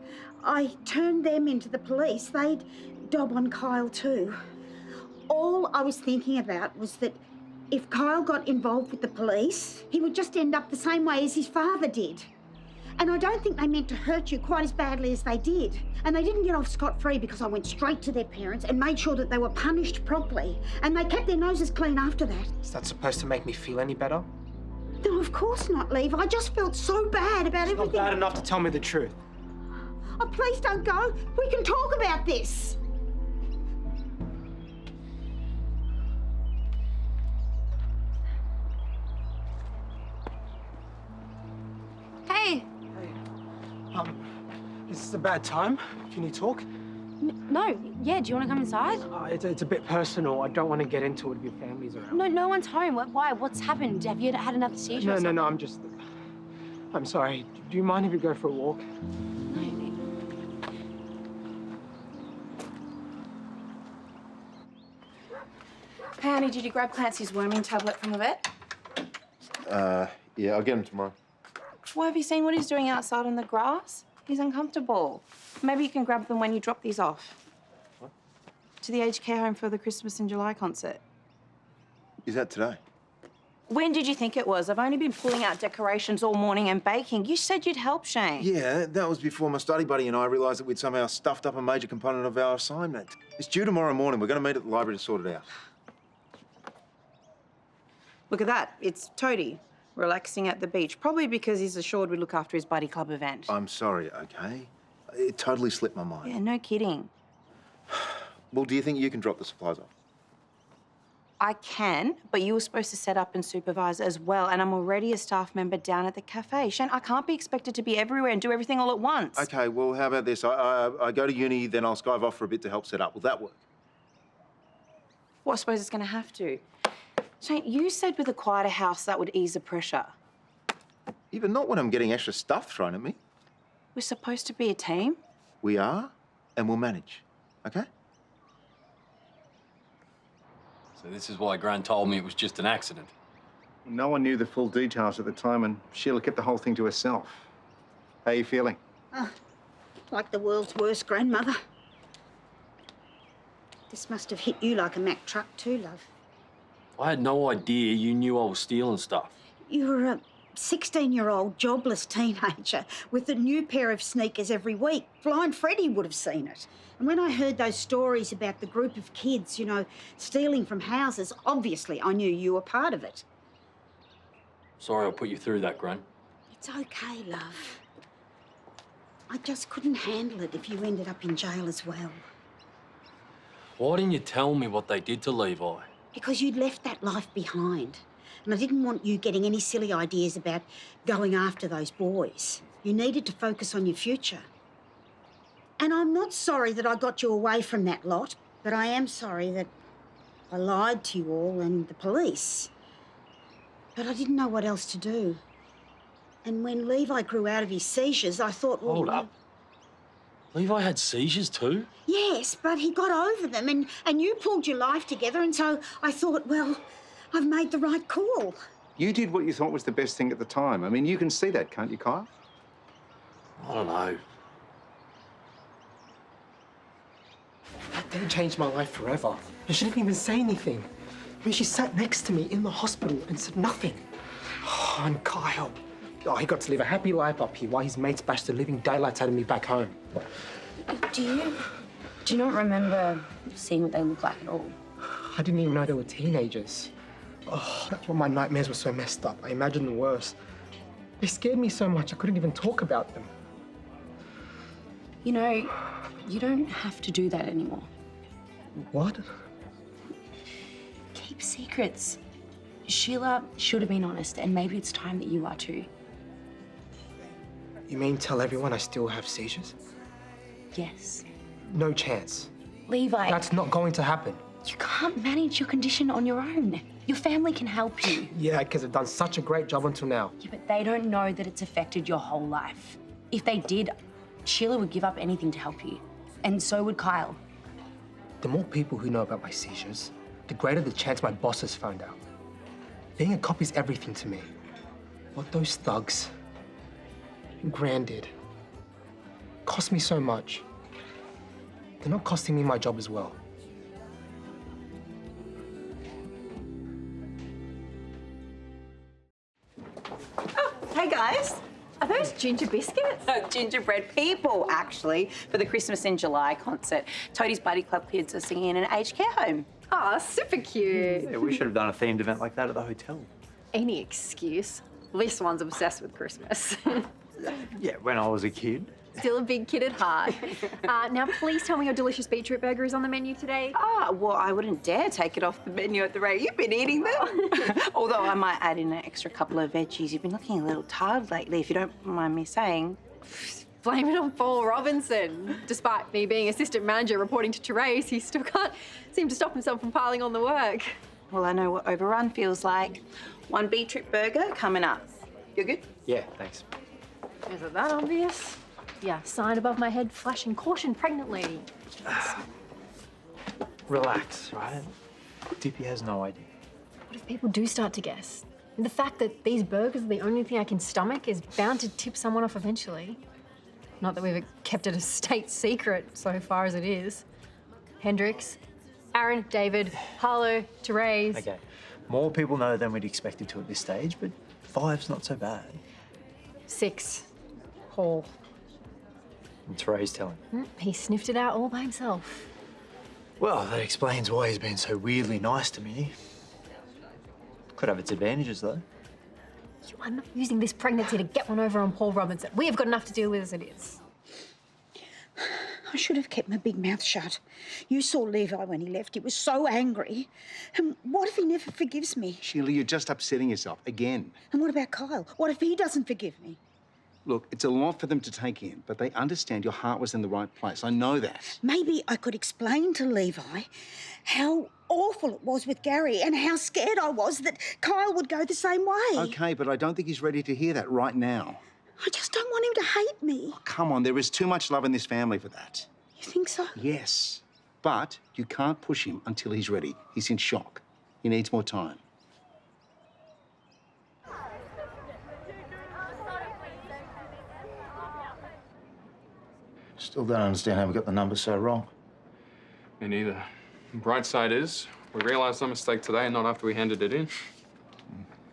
I turned them into the police, they'd dob on Kyle too. All I was thinking about was that if Kyle got involved with the police, he would just end up the same way as his father did. And I don't think they meant to hurt you quite as badly as they did. And they didn't get off scot-free because I went straight to their parents and made sure that they were punished properly. And they kept their noses clean after that. Is that supposed to make me feel any better? No, of course not, Levi. I just felt so bad about everything. It's not bad enough to tell me the truth. Oh, please don't go. We can talk about this. Hey. This is a bad time. Can you talk? No, yeah, do you want to come inside? It's a bit personal. I don't want to get into it if your family's around. No one's home. Why? What's happened? Have you had another seizure? or No, something? I'm sorry. Do you mind if we go for a walk? Hey, honey, did you grab Clancy's worming tablet from the vet? Yeah, I'll get him tomorrow. Well, have you seen what he's doing outside on the grass? He's uncomfortable. Maybe you can grab them when you drop these off. What? To the aged care home for the Christmas in July concert. Is that today? When did you think it was? I've only been pulling out decorations all morning and baking. You said you'd help, Shane. Yeah, that was before my study buddy and I realised that we'd somehow stuffed up a major component of our assignment. It's due tomorrow morning. We're going to meet at the library to sort it out. Look at that. It's Toadie, relaxing at the beach. Probably because he's assured we look after his buddy club event. I'm sorry, okay? It totally slipped my mind. Yeah, no kidding. Well, do you think you can drop the supplies off? I can, but you were supposed to set up and supervise as well, and I'm already a staff member down at the cafe. Shane, I can't be expected to be everywhere and do everything all at once. Okay, well, how about this? I go to uni, then I'll skive off for a bit to help set up. Will that work? Well, I suppose it's going to have to. Shane, you said with a quieter house that would ease the pressure. Yeah, but not when I'm getting extra stuff thrown at me. We're supposed to be a team. We are, and we'll manage, okay? So this is why Gran told me it was just an accident. No one knew the full details at the time, and Sheila kept the whole thing to herself. How are you feeling? Like the world's worst grandmother. This must have hit you like a Mack truck too, love. I had no idea you knew I was stealing stuff. You were a 16-year-old jobless teenager with a new pair of sneakers every week. Blind Freddie would have seen it. And when I heard those stories about the group of kids, you know, stealing from houses, obviously I knew you were part of it. Sorry I put you through that, Gran. It's okay, love. I just couldn't handle it if you ended up in jail as well. Why didn't you tell me what they did to Levi? Because you'd left that life behind. And I didn't want you getting any silly ideas about going after those boys. You needed to focus on your future. And I'm not sorry that I got you away from that lot, but I am sorry that I lied to you all and the police. But I didn't know what else to do. And when Levi grew out of his seizures, I thought, well... Hold up. Levi had seizures too? Yes, but he got over them and you pulled your life together, and so I thought, well, I've made the right call. You did what you thought was the best thing at the time. I mean, you can see that, can't you, Kyle? I don't know. That day changed my life forever. She didn't even say anything. I mean, she sat next to me in the hospital and said nothing. Oh, and Kyle. Oh, he got to live a happy life up here while his mates bashed the living daylights out of me back home. Do you not remember seeing what they look like at all? I didn't even know they were teenagers. Oh, that's why my nightmares were so messed up. I imagined the worst. They scared me so much I couldn't even talk about them. You know, you don't have to do that anymore. What? Keep secrets. Sheila should have been honest, and maybe it's time that you are too. You mean tell everyone I still have seizures? Yes. No chance. Levi. That's not going to happen. You can't manage your condition on your own. Your family can help you. Yeah, because I've done such a great job until now. Yeah, but they don't know that it's affected your whole life. If they did, Sheila would give up anything to help you. And so would Kyle. The more people who know about my seizures, the greater the chance my bosses found out. Being a cop is everything to me. What those thugs, Gran did, cost me so much. They're not costing me my job as well. Hey guys. Are those ginger biscuits? No, gingerbread people, actually, for the Christmas in July concert. Toadie's Buddy Club kids are singing in an aged care home. Oh, super cute. Yeah, we should have done a themed event like that at the hotel. Any excuse. This one's obsessed with Christmas. Yeah, when I was a kid. Still a big kid at heart. Now, please tell me your delicious beetroot burger is on the menu today. Well, I wouldn't dare take it off the menu at the rate you've been eating them. Although I might add in an extra couple of veggies. You've been looking a little tired lately, if you don't mind me saying. Blame it on Paul Robinson. Despite me being assistant manager reporting to Terese, he still can't seem to stop himself from piling on the work. Well, I know what overrun feels like. One beetroot burger coming up. You're good? Yeah, thanks. Is it that obvious? Yeah, sign above my head flashing caution, pregnant lady. Relax, right? Dipi has no idea. What if people do start to guess? The fact that these burgers are the only thing I can stomach is bound to tip someone off eventually. Not that we've kept it a state secret so far as it is. Hendrix, Aaron, DaVvid, Harlow, Terese. Okay, more people know than we'd expected to at this stage, but 5's not so bad. 6, Paul. And Terese telling. He sniffed it out all by himself. Well, that explains why he's been so weirdly nice to me. Could have its advantages, though. You are not using this pregnancy to get one over on Paul Robinson. We have got enough to deal with as it is. I should have kept my big mouth shut. You saw Levi when he left. He was so angry. And what if he never forgives me? Sheila, you're just upsetting yourself again. And what about Kyle? What if he doesn't forgive me? Look, it's a lot for them to take in, but they understand your heart was in the right place. I know that. Maybe I could explain to Levi how awful it was with Gary and how scared I was that Kyle would go the same way. Okay, but I don't think he's ready to hear that right now. I just don't want him to hate me. Oh, come on, there is too much love in this family for that. You think so? Yes, but you can't push him until he's ready. He's in shock. He needs more time. Still don't understand how we got the numbers so wrong. Me neither. The bright side is, we realised our mistake today, not after we handed it in.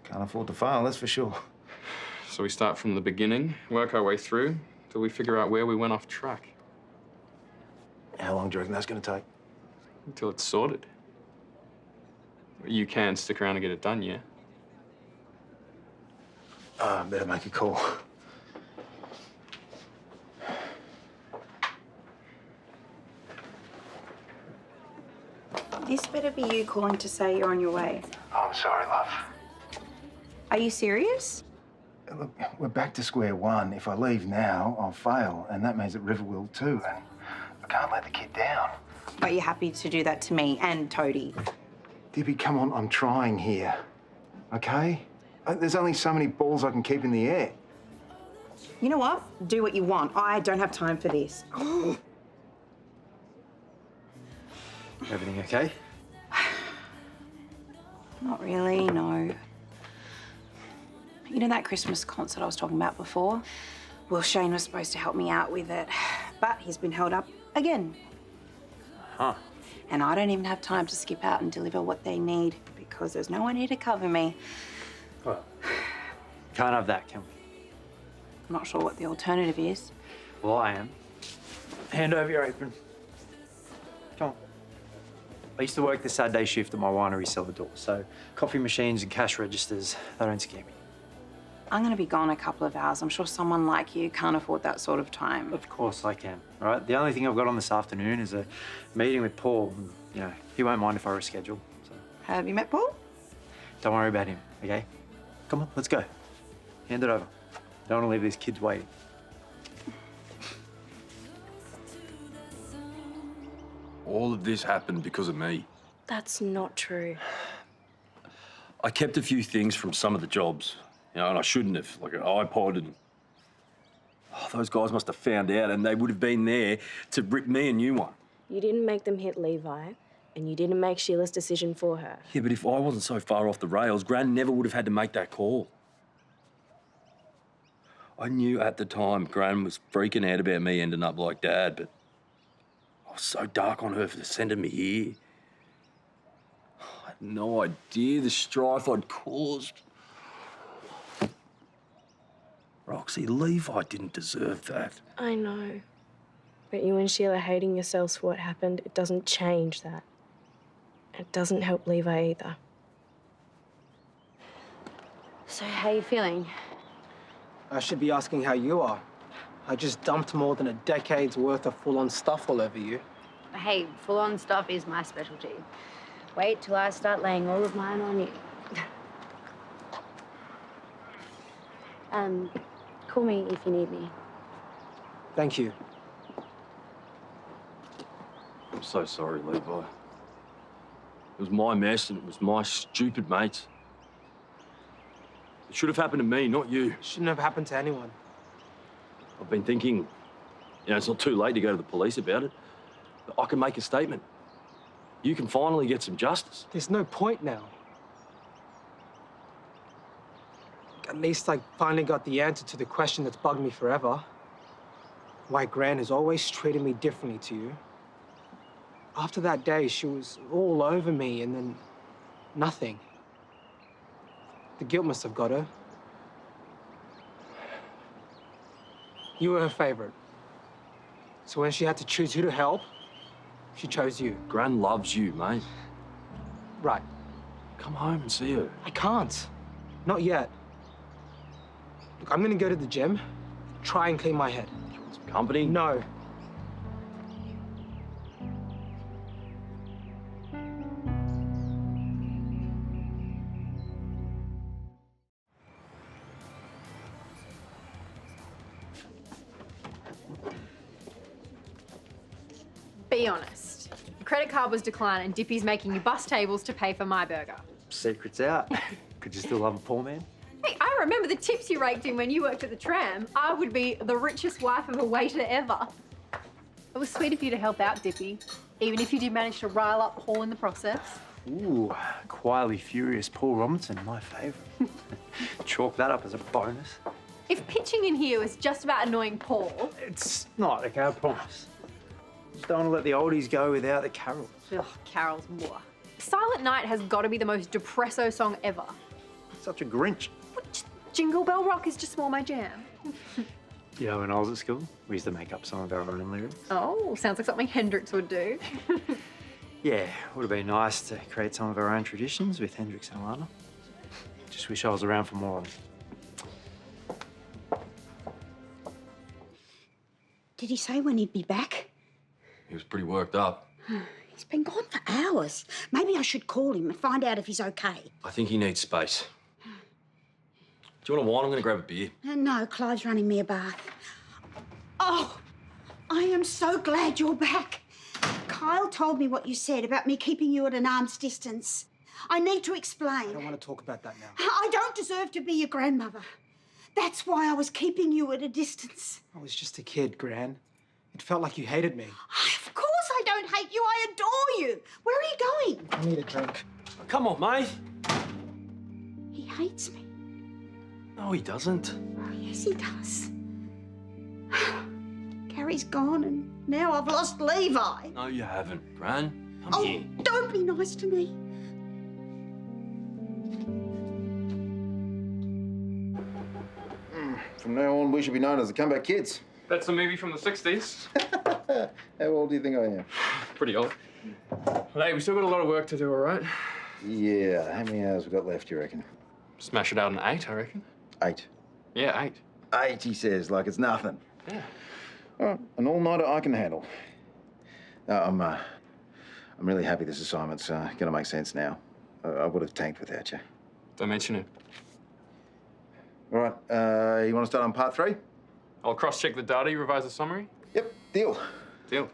Can't afford to fail, that's for sure. So we start from the beginning, work our way through, till we figure out where we went off track. How long do you reckon that's going to take? Until it's sorted. You can stick around and get it done, yeah? I better make a call. This better be you calling to say you're on your way. Oh, I'm sorry, love. Are you serious? Look, we're back to square one. If I leave now, I'll fail, and that means that River will too, and I can't let the kid down. Are you happy to do that to me and Toadie? Dipi, come on, I'm trying here, okay? There's only so many balls I can keep in the air. You know what? Do what you want. I don't have time for this. Everything okay? Not really, no. You know that Christmas concert I was talking about before? Well, Shane was supposed to help me out with it, but he's been held up again. Huh. And I don't even have time to skip out and deliver what they need because there's no one here to cover me. Well, can't have that, can we? I'm not sure what the alternative is. Well, I am. Hand over your apron. Come on. I used to work the Saturday shift at my winery cellar door, so coffee machines and cash registers, they don't scare me. I'm going to be gone a couple of hours. I'm sure someone like you can't afford that sort of time. Of course I can, all right? The only thing I've got on this afternoon is a meeting with Paul. And, you know, he won't mind if I reschedule. So. Have you met Paul? Don't worry about him, okay? Come on, let's go. Hand it over. Don't want to leave these kids waiting. All of this happened because of me. That's not true. I kept a few things from some of the jobs, you know, and I shouldn't have, like an iPod and... Oh, those guys must have found out and they would have been there to rip me a new one. You didn't make them hit Levi, and you didn't make Sheila's decision for her. Yeah, but if I wasn't so far off the rails, Gran never would have had to make that call. I knew at the time Gran was freaking out about me ending up like Dad, but I was so dark on her for sending me here. I had no idea the strife I'd caused. Roxy, Levi didn't deserve that. I know. But you and Sheila hating yourselves for what happened, it doesn't change that. It doesn't help Levi either. So how you feeling? I should be asking how you are. I just dumped more than a decade's worth of full-on stuff all over you. Hey, full-on stuff is my specialty. Wait till I start laying all of mine on you. Call me if you need me. Thank you. I'm so sorry, Levi. It was my mess and it was my stupid mates. It should have happened to me, not you. Shouldn't have happened to anyone. I've been thinking, you know, it's not too late to go to the police about it. But I can make a statement. You can finally get some justice. There's no point now. At least I finally got the answer to the question that's bugged me forever. Why Gran has always treated me differently to you. After that day, she was all over me and then nothing. The guilt must have got her. You were her favorite. So when she had to choose who to help, she chose you. Gran loves you, mate. Right. Come home and see her. I can't. Not yet. Look, I'm gonna go to the gym, try and clean my head. You want some company? No. Be honest. Your credit card was declined and Dipi's making you bus tables to pay for my burger. Secret's out. Could you still love a poor man? Hey, I remember the tips you raked in when you worked at the tram. I would be the richest wife of a waiter ever. It was sweet of you to help out, Dipi, even if you did manage to rile up Paul in the process. Ooh, quietly furious Paul Robinson, my favourite. Chalk that up as a bonus. If pitching in here was just about annoying Paul... It's not, okay, I promise. Just don't want to let the oldies go without the carols. Ugh, Carol's more. Silent Night has got to be the most depresso song ever. Such a Grinch. Jingle Bell Rock is just more my jam. You know, when I was at school, we used to make up some of our own lyrics. Oh, sounds like something Hendrix would do. Yeah, would have been nice to create some of our own traditions with Hendrix and Alana. Just wish I was around for more of them. Did he say when he'd be back? He was pretty worked up. He's been gone for hours. Maybe I should call him and find out if he's okay. I think he needs space. Do you want a wine? I'm going to grab a beer. No, Clive's running me a bath. Oh, I am so glad you're back. Kyle told me what you said about me keeping you at an arm's distance. I need to explain. I don't want to talk about that now. I don't deserve to be your grandmother. That's why I was keeping you at a distance. I was just a kid, Gran. It felt like you hated me. Of course I don't hate you. I adore you. Where are you going? I need a drink. Come on, mate. He hates me. No, he doesn't. Oh, yes, he does. Carrie's gone and now I've lost Levi. No, you haven't, Gran. Come here. Don't be nice to me. From now on, we should be known as the Comeback Kids. That's a movie from the 60s. How old do you think I am? Pretty old. Hey, we still got a lot of work to do, all right? Yeah. How many hours we got left, you reckon? Smash it out in 8, I reckon. 8. Yeah, 8. 8, he says, like it's nothing. Yeah. All right, an all-nighter I can handle. I'm really happy this assignment's gonna make sense now. I would have tanked without you. Don't mention it. All right, you want to start on part 3? I'll cross-check the data, revise the summary. Yep, deal. Deal.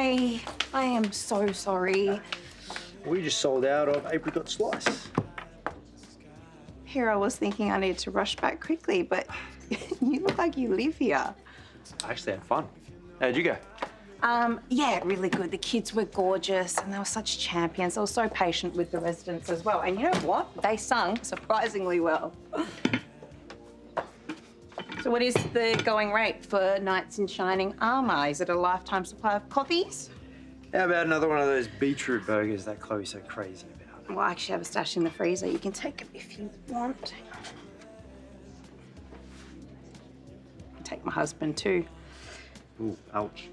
Hi. I am so sorry. We just sold out of apricot slice. Here I was thinking I needed to rush back quickly, but you look like you live here. I actually had fun. How'd you go? Yeah, really good. The kids were gorgeous and they were such champions. They were so patient with the residents as well. And you know what? They sung surprisingly well. So what is the going rate for knights in shining armour? Is it a lifetime supply of coffees? How about another one of those beetroot burgers that Chloe's so crazy about? Well, I actually have a stash in the freezer. You can take it if you want. Take my husband too. Ooh, ouch.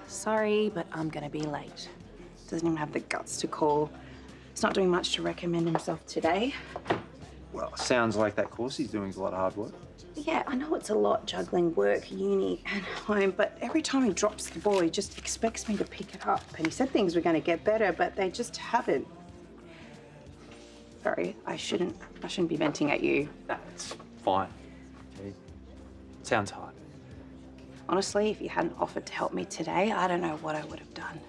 Sorry, but I'm gonna be late. Doesn't even have the guts to call. He's not doing much to recommend himself today. Well, sounds like that course he's doing is a lot of hard work. Yeah, I know it's a lot juggling work, uni and home, but every time he drops the ball, he just expects me to pick it up. And he said things were gonna get better, but they just haven't. Sorry, I shouldn't be venting at you. That's fine. Okay. Sounds hard. Honestly, if you hadn't offered to help me today, I don't know what I would have done.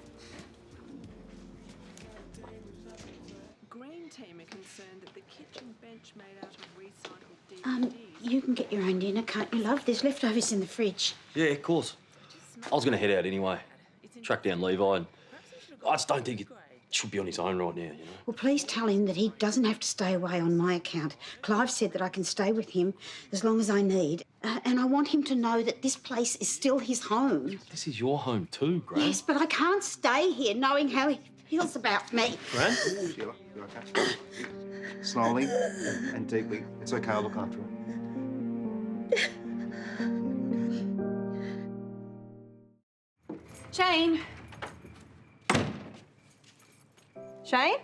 Green team are concerned that the kitchen bench made out of recycled DVDs. You can get your own dinner, can't you, love? There's leftovers in the fridge. Yeah, of course. I was going to head out anyway. Track down Levi, and I just don't think it should be on his own right now, you know? Well, please tell him that he doesn't have to stay away on my account. Clive said that I can stay with him as long as I need. And I want him to know that this place is still his home. This is your home too, Gran. Yes, but I can't stay here knowing how he feels about me. Gran? Sheila, you okay? Slowly and deeply. It's okay, I'll look after her. Shane? Shane?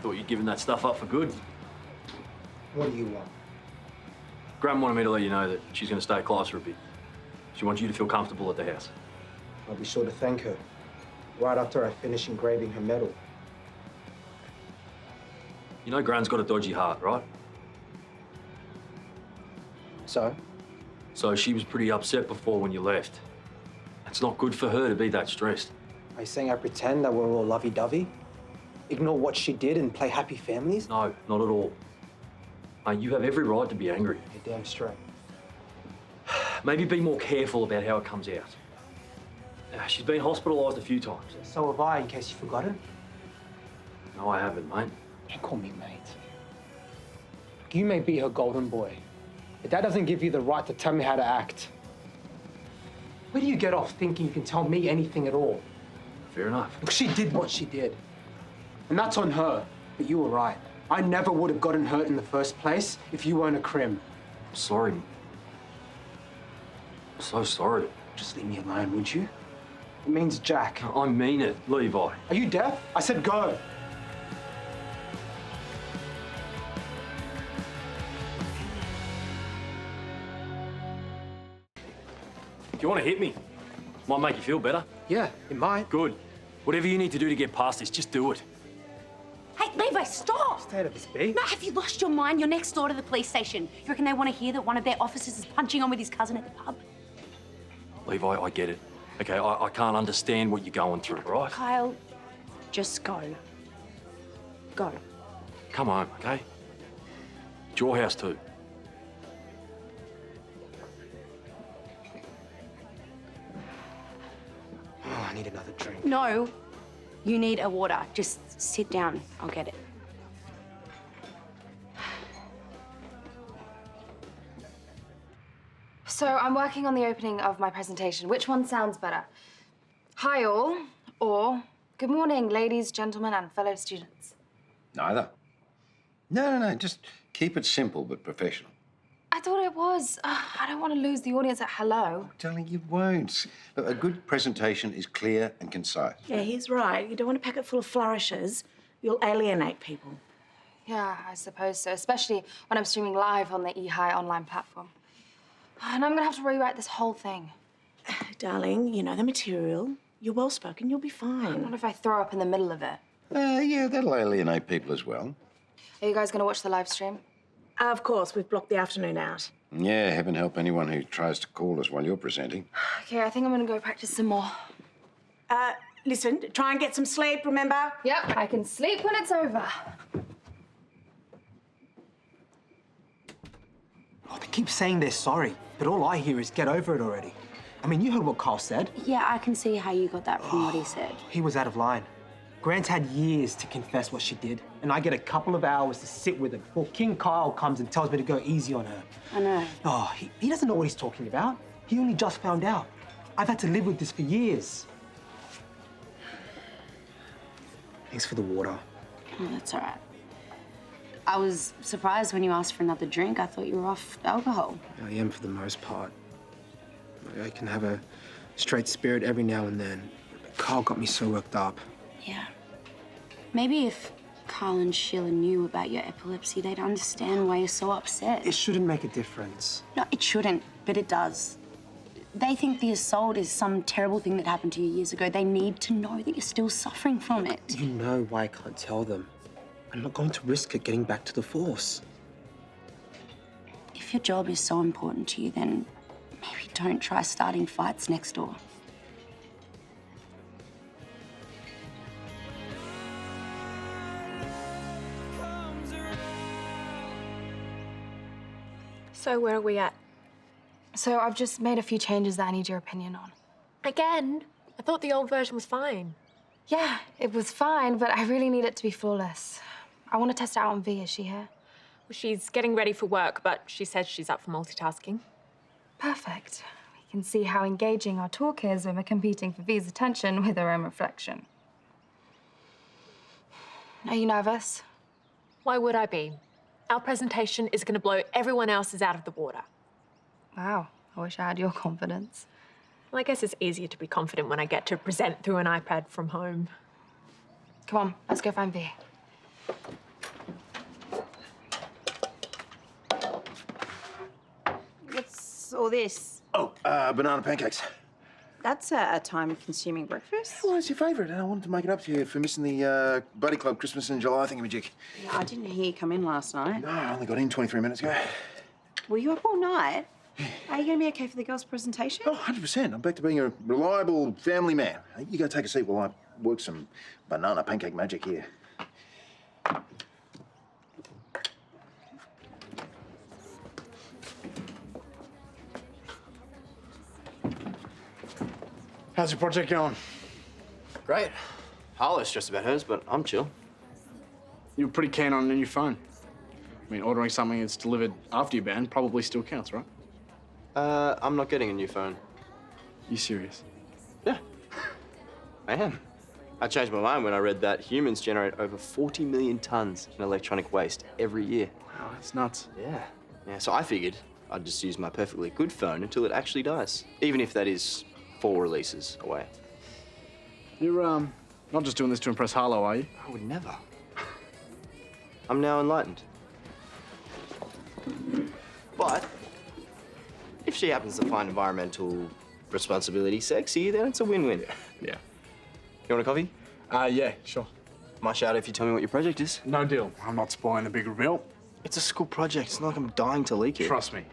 Thought you'd given that stuff up for good. What do you want? Gran wanted me to let you know that she's going to stay at Clive's for a bit. She wants you to feel comfortable at the house. I'll be sure to thank her. Right after I finish engraving her medal. You know Gran's got a dodgy heart, right? So? So she was pretty upset before when you left. It's not good for her to be that stressed. Are you saying I pretend that we're all lovey-dovey? Ignore what she did and play happy families? No, not at all. Mate, you have every right to be angry. You're damn straight. Maybe be more careful about how it comes out. She's been hospitalised a few times. So have I, in case you've forgotten. No, I haven't, mate. Don't call me mate. You may be her golden boy, but that doesn't give you the right to tell me how to act. Where do you get off thinking you can tell me anything at all? Fair enough. Look, she did what she did. And that's on her. But you were right. I never would have gotten hurt in the first place if you weren't a crim. I'm sorry. I'm so sorry. Just leave me alone, would you? It means Jack. I mean it, Levi. Are you deaf? I said go. Do you want to hit me? Might make you feel better. Yeah, it might. Good. Whatever you need to do to get past this, just do it. Hey, Levi, stop! Stay out of his beak. No, have you lost your mind? You're next door to the police station. You reckon they want to hear that one of their officers is punching on with his cousin at the pub? Levi, I get it. Okay, I can't understand what you're going through, right? Kyle, just go. Go. Come home, okay? It's your house too. Oh, I need another drink. No, you need a water. Just sit down. I'll get it. So I'm working on the opening of my presentation. Which one sounds better? Hi all, or good morning, ladies, gentlemen, and fellow students. Neither. No. Just keep it simple but professional. I thought it was. I don't want to lose the audience at hello. Darling, you won't. Look, a good presentation is clear and concise. Yeah, he's right. You don't want a packet full of flourishes. You'll alienate people. Yeah, I suppose so, especially when I'm streaming live on the eHigh online platform. And I'm gonna have to rewrite this whole thing. Darling, you know the material. You're well-spoken, you'll be fine. What if I throw up in the middle of it? Yeah, that'll alienate people as well. Are you guys gonna watch the live stream? Of course, we've blocked the afternoon out. Yeah, heaven help anyone who tries to call us while you're presenting. Okay, I think I'm gonna go practice some more. Listen, try and get some sleep, remember? Yep, I can sleep when it's over. Oh, they keep saying they're sorry, but all I hear is get over it already. I mean, you heard what Karl said. Yeah, I can see how you got that from what he said. He was out of line. Grant's had years to confess what she did, and I get a couple of hours to sit with her before King Karl comes and tells me to go easy on her. I know. Oh, he doesn't know what he's talking about. He only just found out. I've had to live with this for years. Thanks for the water. Oh, that's all right. I was surprised when you asked for another drink. I thought you were off alcohol. I am for the most part. I can have a straight spirit every now and then. But Karl got me so worked up. Yeah. Maybe if Karl and Sheila knew about your epilepsy, they'd understand why you're so upset. It shouldn't make a difference. No, it shouldn't, but it does. They think the assault is some terrible thing that happened to you years ago. They need to know that you're still suffering from it. You know why I can't tell them. I'm not going to risk it getting back to the force. If your job is so important to you, then maybe don't try starting fights next door. So where are we at? So I've just made a few changes that I need your opinion on. Again? I thought the old version was fine. Yeah, it was fine, but I really need it to be flawless. I want to test it out on V. Is she here? Well, she's getting ready for work, but she says she's up for multitasking. Perfect. We can see how engaging our talk is when we're competing for V's attention with her own reflection. Are you nervous? Why would I be? Our presentation is going to blow everyone else's out of the water. Wow, I wish I had your confidence. Well, I guess it's easier to be confident when I get to present through an iPad from home. Come on, let's go find V. What's all this? Oh, banana pancakes. That's a time-consuming breakfast. Well, it's your favourite, and I wanted to make it up to you for missing the Buddy Club Christmas in July thingamajig. Yeah, I didn't hear you come in last night. No, I only got in 23 minutes ago. Were you up all night? Are you going to be okay for the girls' presentation? Oh, 100%. I'm back to being a reliable family man. You go take a seat while I work some banana pancake magic here. How's your project going? Great. Harlow's stressed about hers, but I'm chill. You were pretty keen on a new phone. I mean, ordering something that's delivered after you banned probably still counts, right? I'm not getting a new phone. You serious? Yeah, I am. I changed my mind when I read that humans generate over 40 million tons in electronic waste every year. Wow, that's nuts. Yeah, so I figured I'd just use my perfectly good phone until it actually dies, even if that is 4 releases away. You're, not just doing this to impress Harlow, are you? I would never. I'm now enlightened. But if she happens to find environmental responsibility sexy, then it's a win-win. Yeah. You want a coffee? Yeah, sure. Might shout if you tell me what your project is. No deal. I'm not spoiling the big reveal. It's a school project. It's not like I'm dying to leak it. Trust me.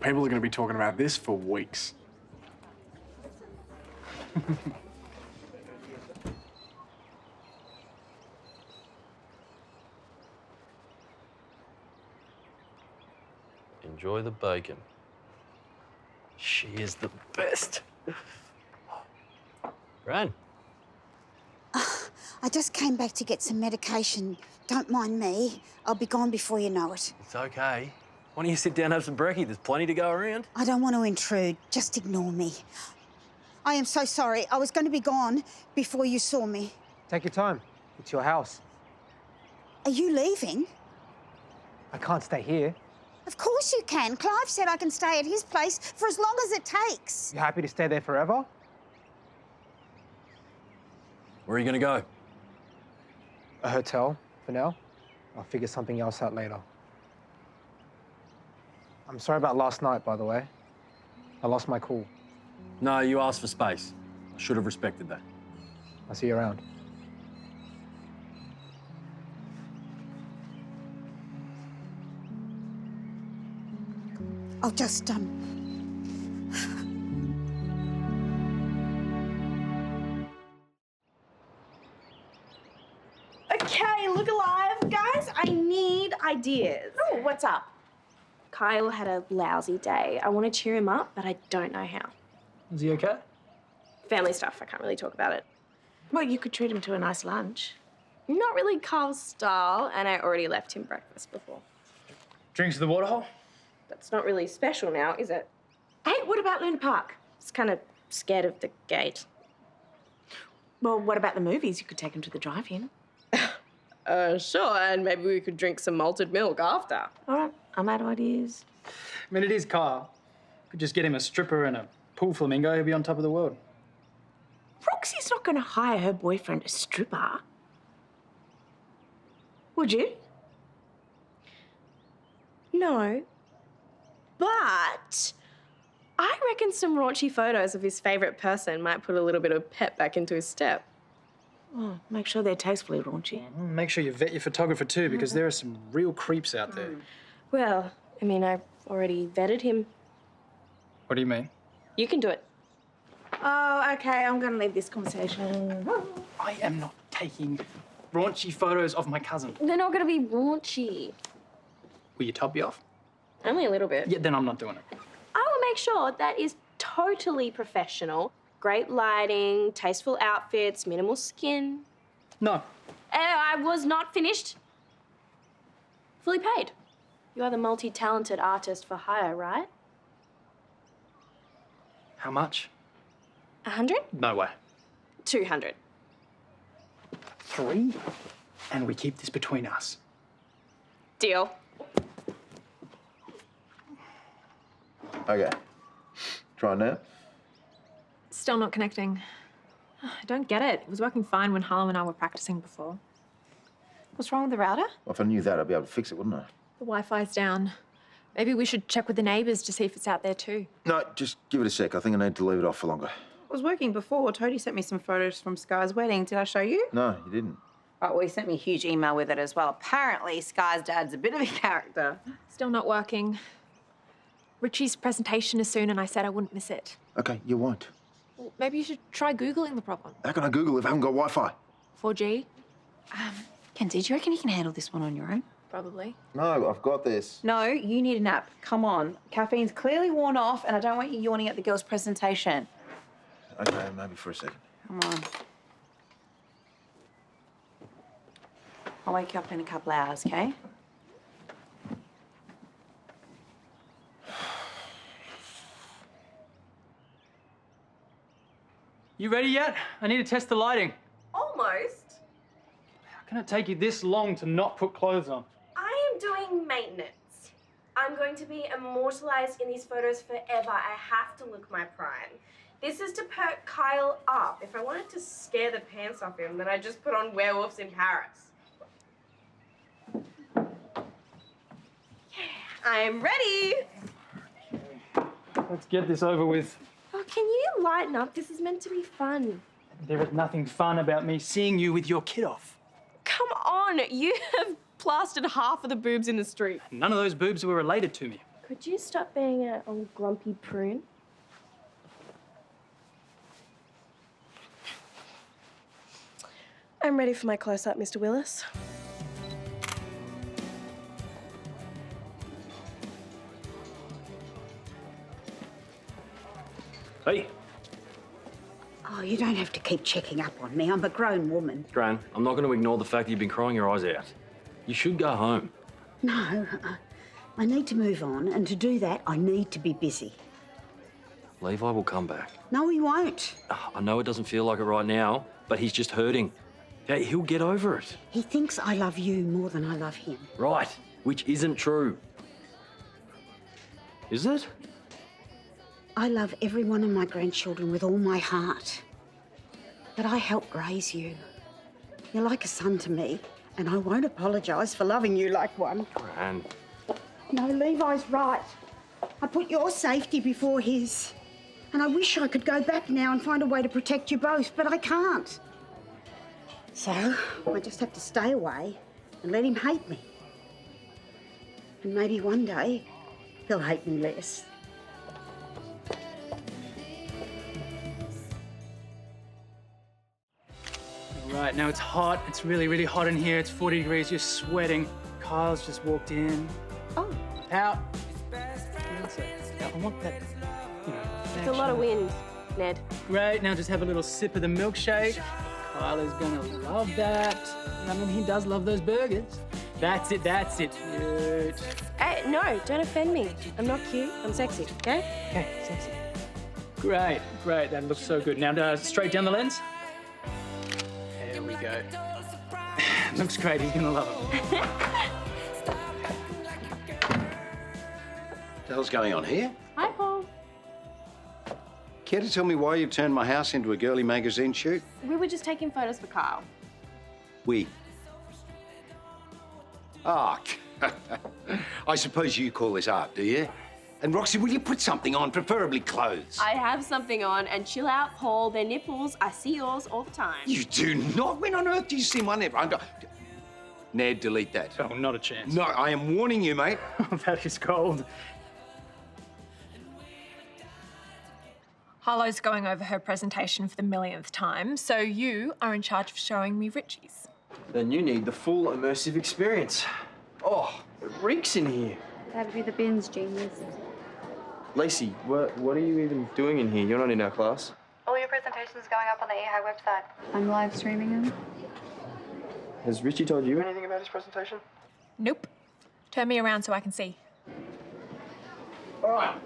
People are going to be talking about this for weeks. Enjoy the bacon. She is the best. Bren. I just came back to get some medication. Don't mind me. I'll be gone before you know it. It's okay. Why don't you sit down and have some brekkie? There's plenty to go around. I don't want to intrude. Just ignore me. I am so sorry. I was going to be gone before you saw me. Take your time. It's your house. Are you leaving? I can't stay here. Of course you can. Clive said I can stay at his place for as long as it takes. You happy to stay there forever? Where are you going to go? A hotel, for now. I'll figure something else out later. I'm sorry about last night, by the way. I lost my cool. No, you asked for space. I should have respected that. I'll see you around. I'll just, Okay, look alive, guys. I need ideas. Oh, what's up? Kyle had a lousy day. I want to cheer him up, but I don't know how. Is he okay? Family stuff, I can't really talk about it. Well, you could treat him to a nice lunch. Not really Carl's style, and I already left him breakfast before. Drinks at the waterhole? That's not really special now, is it? Hey, what about Luna Park? It's kind of scared of the gate. Well, what about the movies? You could take him to the drive-in. Sure, and maybe we could drink some malted milk after. All right, I'm out of ideas. I mean, it is Karl. Could just get him a stripper and a pool flamingo. He'll be on top of the world. Roxy's not going to hire her boyfriend a stripper. Would you? No. But I reckon some raunchy photos of his favourite person might put a little bit of pep back into his step. Oh, make sure they're tastefully raunchy. Make sure you vet your photographer too, because there are some real creeps out there. Well, I mean, I've already vetted him. What do you mean? You can do it. Oh, okay, I'm going to leave this conversation. I am not taking raunchy photos of my cousin. They're not going to be raunchy. Will you top me off? Only a little bit. Yeah, then I'm not doing it. I will make sure that is totally professional. Great lighting, tasteful outfits, minimal skin. No. I was not finished. Fully paid. You are the multi-talented artist for hire, right? How much? 100? No way. 200. 3? And we keep this between us. Deal. Okay. Try now. Still not connecting. I don't get it. It was working fine when Harlem and I were practicing before. What's wrong with the router? Well, if I knew that, I'd be able to fix it, wouldn't I? The Wi-Fi's down. Maybe we should check with the neighbours to see if it's out there too. No, just give it a sec. I think I need to leave it off for longer. It was working before. Toadie sent me some photos from Sky's wedding. Did I show you? No, you didn't. Oh, well, he sent me a huge email with it as well. Apparently, Sky's dad's a bit of a character. Still not working. Richie's presentation is soon and I said I wouldn't miss it. Okay, you won't. Well, maybe you should try Googling the problem. How can I Google if I haven't got Wi-Fi? 4G? Kenzie, do you reckon you can handle this one on your own? Probably. No, I've got this. No, you need a nap. Come on. Caffeine's clearly worn off and I don't want you yawning at the girls' presentation. Okay, maybe for a second. Come on. I'll wake you up in a couple hours, okay? You ready yet? I need to test the lighting. Almost. How can it take you this long to not put clothes on? I am doing maintenance. I'm going to be immortalized in these photos forever. I have to look my prime. This is to perk Kyle up. If I wanted to scare the pants off him, then I'd just put on Werewolves in Paris. Yeah, I'm ready. Let's get this over with. Oh, can you lighten up? This is meant to be fun. There is nothing fun about me seeing you with your kid off. Come on, you have plastered half of the boobs in the street. None of those boobs were related to me. Could you stop being an old grumpy prune? I'm ready for my close-up, Mr. Willis. Hey. Oh, you don't have to keep checking up on me. I'm a grown woman. Gran, I'm not going to ignore the fact that you've been crying your eyes out. You should go home. No, I need to move on, and to do that, I need to be busy. Levi will come back. No, he won't. I know it doesn't feel like it right now, but he's just hurting. Yeah, he'll get over it. He thinks I love you more than I love him. Right, which isn't true. Is it? I love every one of my grandchildren with all my heart. But I helped raise you. You're like a son to me, and I won't apologise for loving you like one. Gran. No, Levi's right. I put your safety before his. And I wish I could go back now and find a way to protect you both, but I can't. So I just have to stay away and let him hate me. And maybe one day he'll hate me less. Right, now it's hot. It's really, really hot in here. It's 40 degrees. You're sweating. Kyle's just walked in. Oh. Out. I want that, It's a lot of wind, Ned. Great, now just have a little sip of the milkshake. Kyle is gonna love that. I mean, he does love those burgers. That's it. Cute. Hey, no, don't offend me. I'm not cute, I'm sexy, okay? Okay, sexy. Great, that looks so good. Now straight down the lens. There we go. Looks great, he's gonna love it. What the hell's going on here? Hi, Paul. Care to tell me why you've turned my house into a girly magazine shoot? We were just taking photos for Karl. We. Art. I suppose you call this art, do you? And Roxy, will you put something on, preferably clothes? I have something on, and chill out, Paul. They're nipples. I see yours all the time. You do not? When on earth do you see my nipple? Ned, delete that. Oh, not a chance. No, I am warning you, mate. That is cold. Harlow's going over her presentation for the millionth time, so you are in charge of showing me Richie's. Then you need the full immersive experience. Oh, it reeks in here. That'd be the bins, genius. Lacey, what are you even doing in here? You're not in our class. All your presentations going up on the EHI website. I'm live streaming them. Has Richie told you anything about his presentation? Nope. Turn me around so I can see. All right,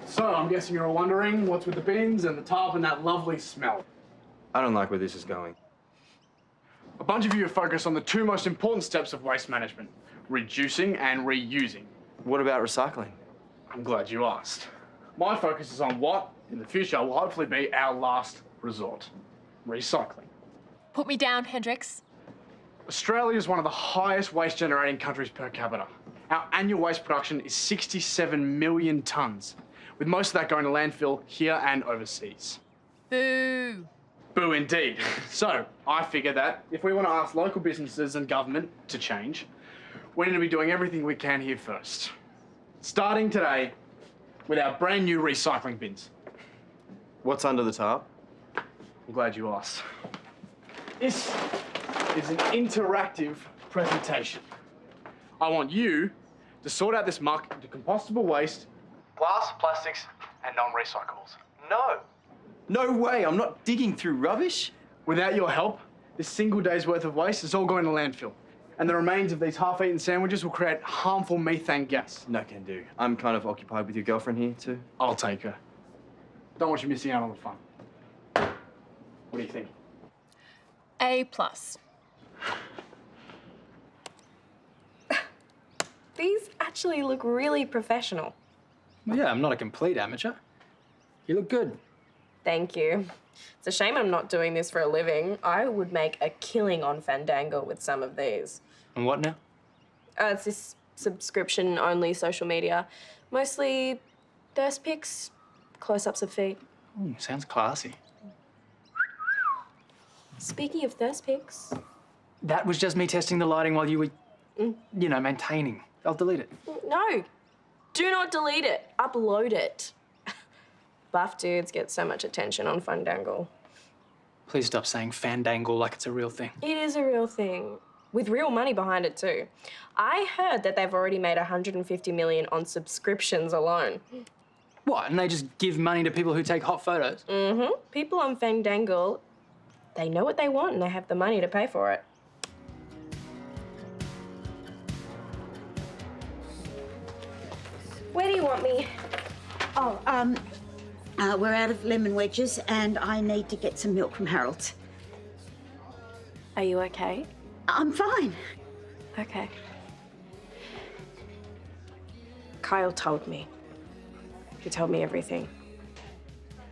so I'm guessing you're all wondering what's with the bins and the tub and that lovely smell. I don't like where this is going. A bunch of you are focused on the two most important steps of waste management, reducing and reusing. What about recycling? I'm glad you asked. My focus is on what, in the future, will hopefully be our last resort, recycling. Put me down, Hendrix. Australia is one of the highest waste-generating countries per capita. Our annual waste production is 67 million tonnes, with most of that going to landfill here and overseas. Boo. Boo indeed. So, I figure that if we want to ask local businesses and government to change, we need to be doing everything we can here first. Starting today with our brand new recycling bins. What's under the tarp? I'm glad you asked. This is an interactive presentation. I want you to sort out this muck into compostable waste, glass, plastics, and non-recyclables. No. No way, I'm not digging through rubbish. Without your help, this single day's worth of waste is all going to landfill. And the remains of these half-eaten sandwiches will create harmful methane gas. No can do. I'm kind of occupied with your girlfriend here, too. I'll take her. Don't want you missing out on the fun. What do you think? A+. These actually look really professional. Well, yeah, I'm not a complete amateur. You look good. Thank you. It's a shame I'm not doing this for a living. I would make a killing on Fandango with some of these. And what now? It's this subscription-only social media. Mostly thirst pics, close-ups of feet. Ooh, sounds classy. Speaking of thirst pics... That was just me testing the lighting while you were, maintaining. I'll delete it. No, do not delete it. Upload it. Buff dudes get so much attention on Fandangle. Please stop saying Fandangle like it's a real thing. It is a real thing, with real money behind it too. I heard that they've already made $150 million on subscriptions alone. What, and they just give money to people who take hot photos? Mm-hmm. People on Fandangle, they know what they want and they have the money to pay for it. Where do you want me? Oh, we're out of lemon wedges and I need to get some milk from Harold's. Are you okay? I'm fine. Okay. Kyle told me. You told me everything.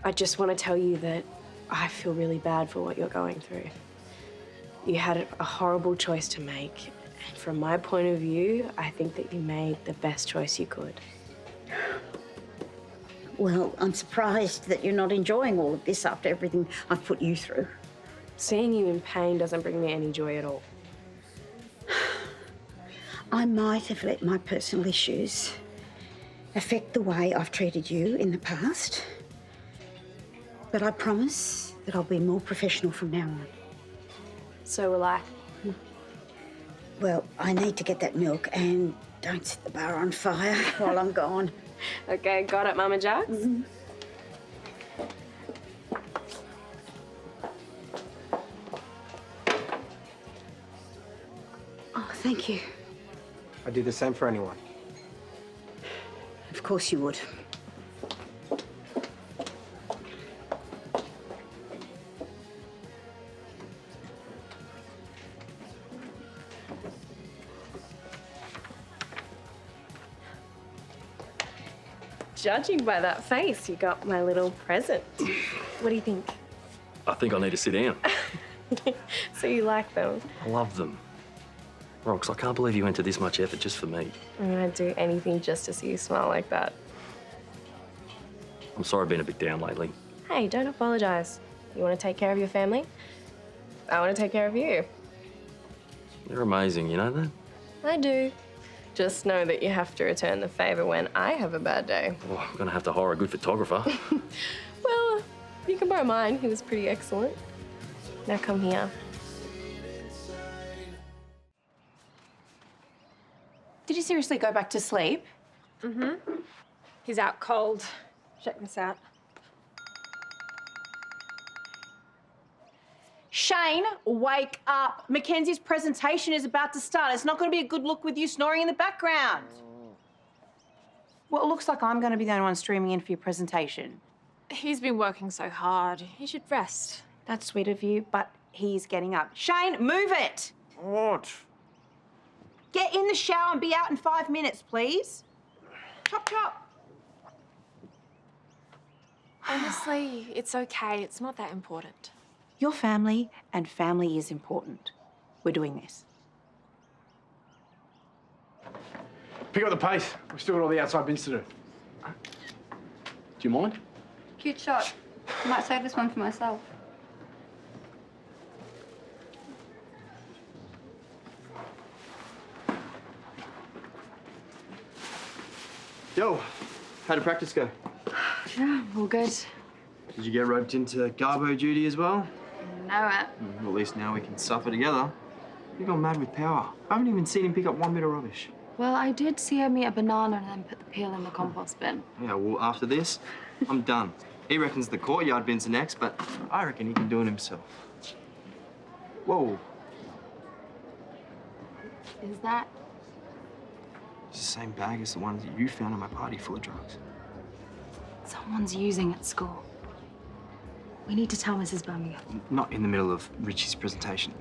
I just want to tell you that I feel really bad for what you're going through. You had a horrible choice to make. And from my point of view, I think that you made the best choice you could. Well, I'm surprised that you're not enjoying all of this after everything I've put you through. Seeing you in pain doesn't bring me any joy at all. I might have let my personal issues affect the way I've treated you in the past, but I promise that I'll be more professional from now on. So will I. Well, I need to get that milk, and don't set the bar on fire while I'm gone. Okay, got it, Mama Jax? Mm-hmm. Oh, thank you. I'd do the same for anyone. Of course you would. Judging by that face, you got my little present. What do you think? I think I need to sit down. So you like them? I love them. Rox, I can't believe you went to this much effort just for me. I'd do anything just to see you smile like that. I'm sorry I've been a bit down lately. Hey, don't apologize. You want to take care of your family? I want to take care of you. You're amazing, you know that? I do. Just know that you have to return the favor when I have a bad day. Oh, I'm gonna have to hire a good photographer. Well, you can borrow mine. He was pretty excellent. Now come here. Did you seriously go back to sleep? Mm-hmm. He's out cold. Check this out. Shane, wake up. Mackenzie's presentation is about to start. It's not going to be a good look with you snoring in the background. Well, it looks like I'm going to be the only one streaming in for your presentation. He's been working so hard. He should rest. That's sweet of you, but he's getting up. Shane, move it. What? Get in the shower and be out in 5 minutes, please. Chop, chop. Honestly, it's okay. It's not that important. Your family, and family is important. We're doing this. Pick up the pace. We've still got all the outside bins to do. Do you mind? Cute shot. I might save this one for myself. Yo, how did practice go? Yeah, all good. Did you get roped into Garbo duty as well? Know it. Well, at least now we can suffer together. You've gone mad with power. I haven't even seen him pick up one bit of rubbish. Well, I did see him eat a banana and then put the peel in the compost bin. Yeah, well, after this, I'm done. He reckons the courtyard bins are next, but I reckon he can do it himself. Whoa. Is that? It's the same bag as the ones that you found at my party full of drugs. Someone's using at school. We need to tell Mrs. Birmingham. Not in the middle of Richie's presentation.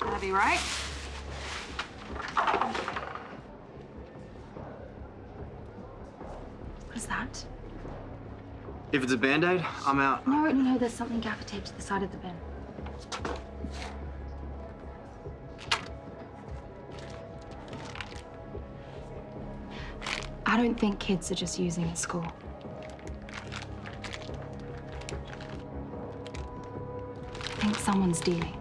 That'll be right. What is that? If it's a Band-Aid, I'm out. No, there's something gaffer taped to the side of the bin. I don't think kids are just using at school. I think someone's dealing.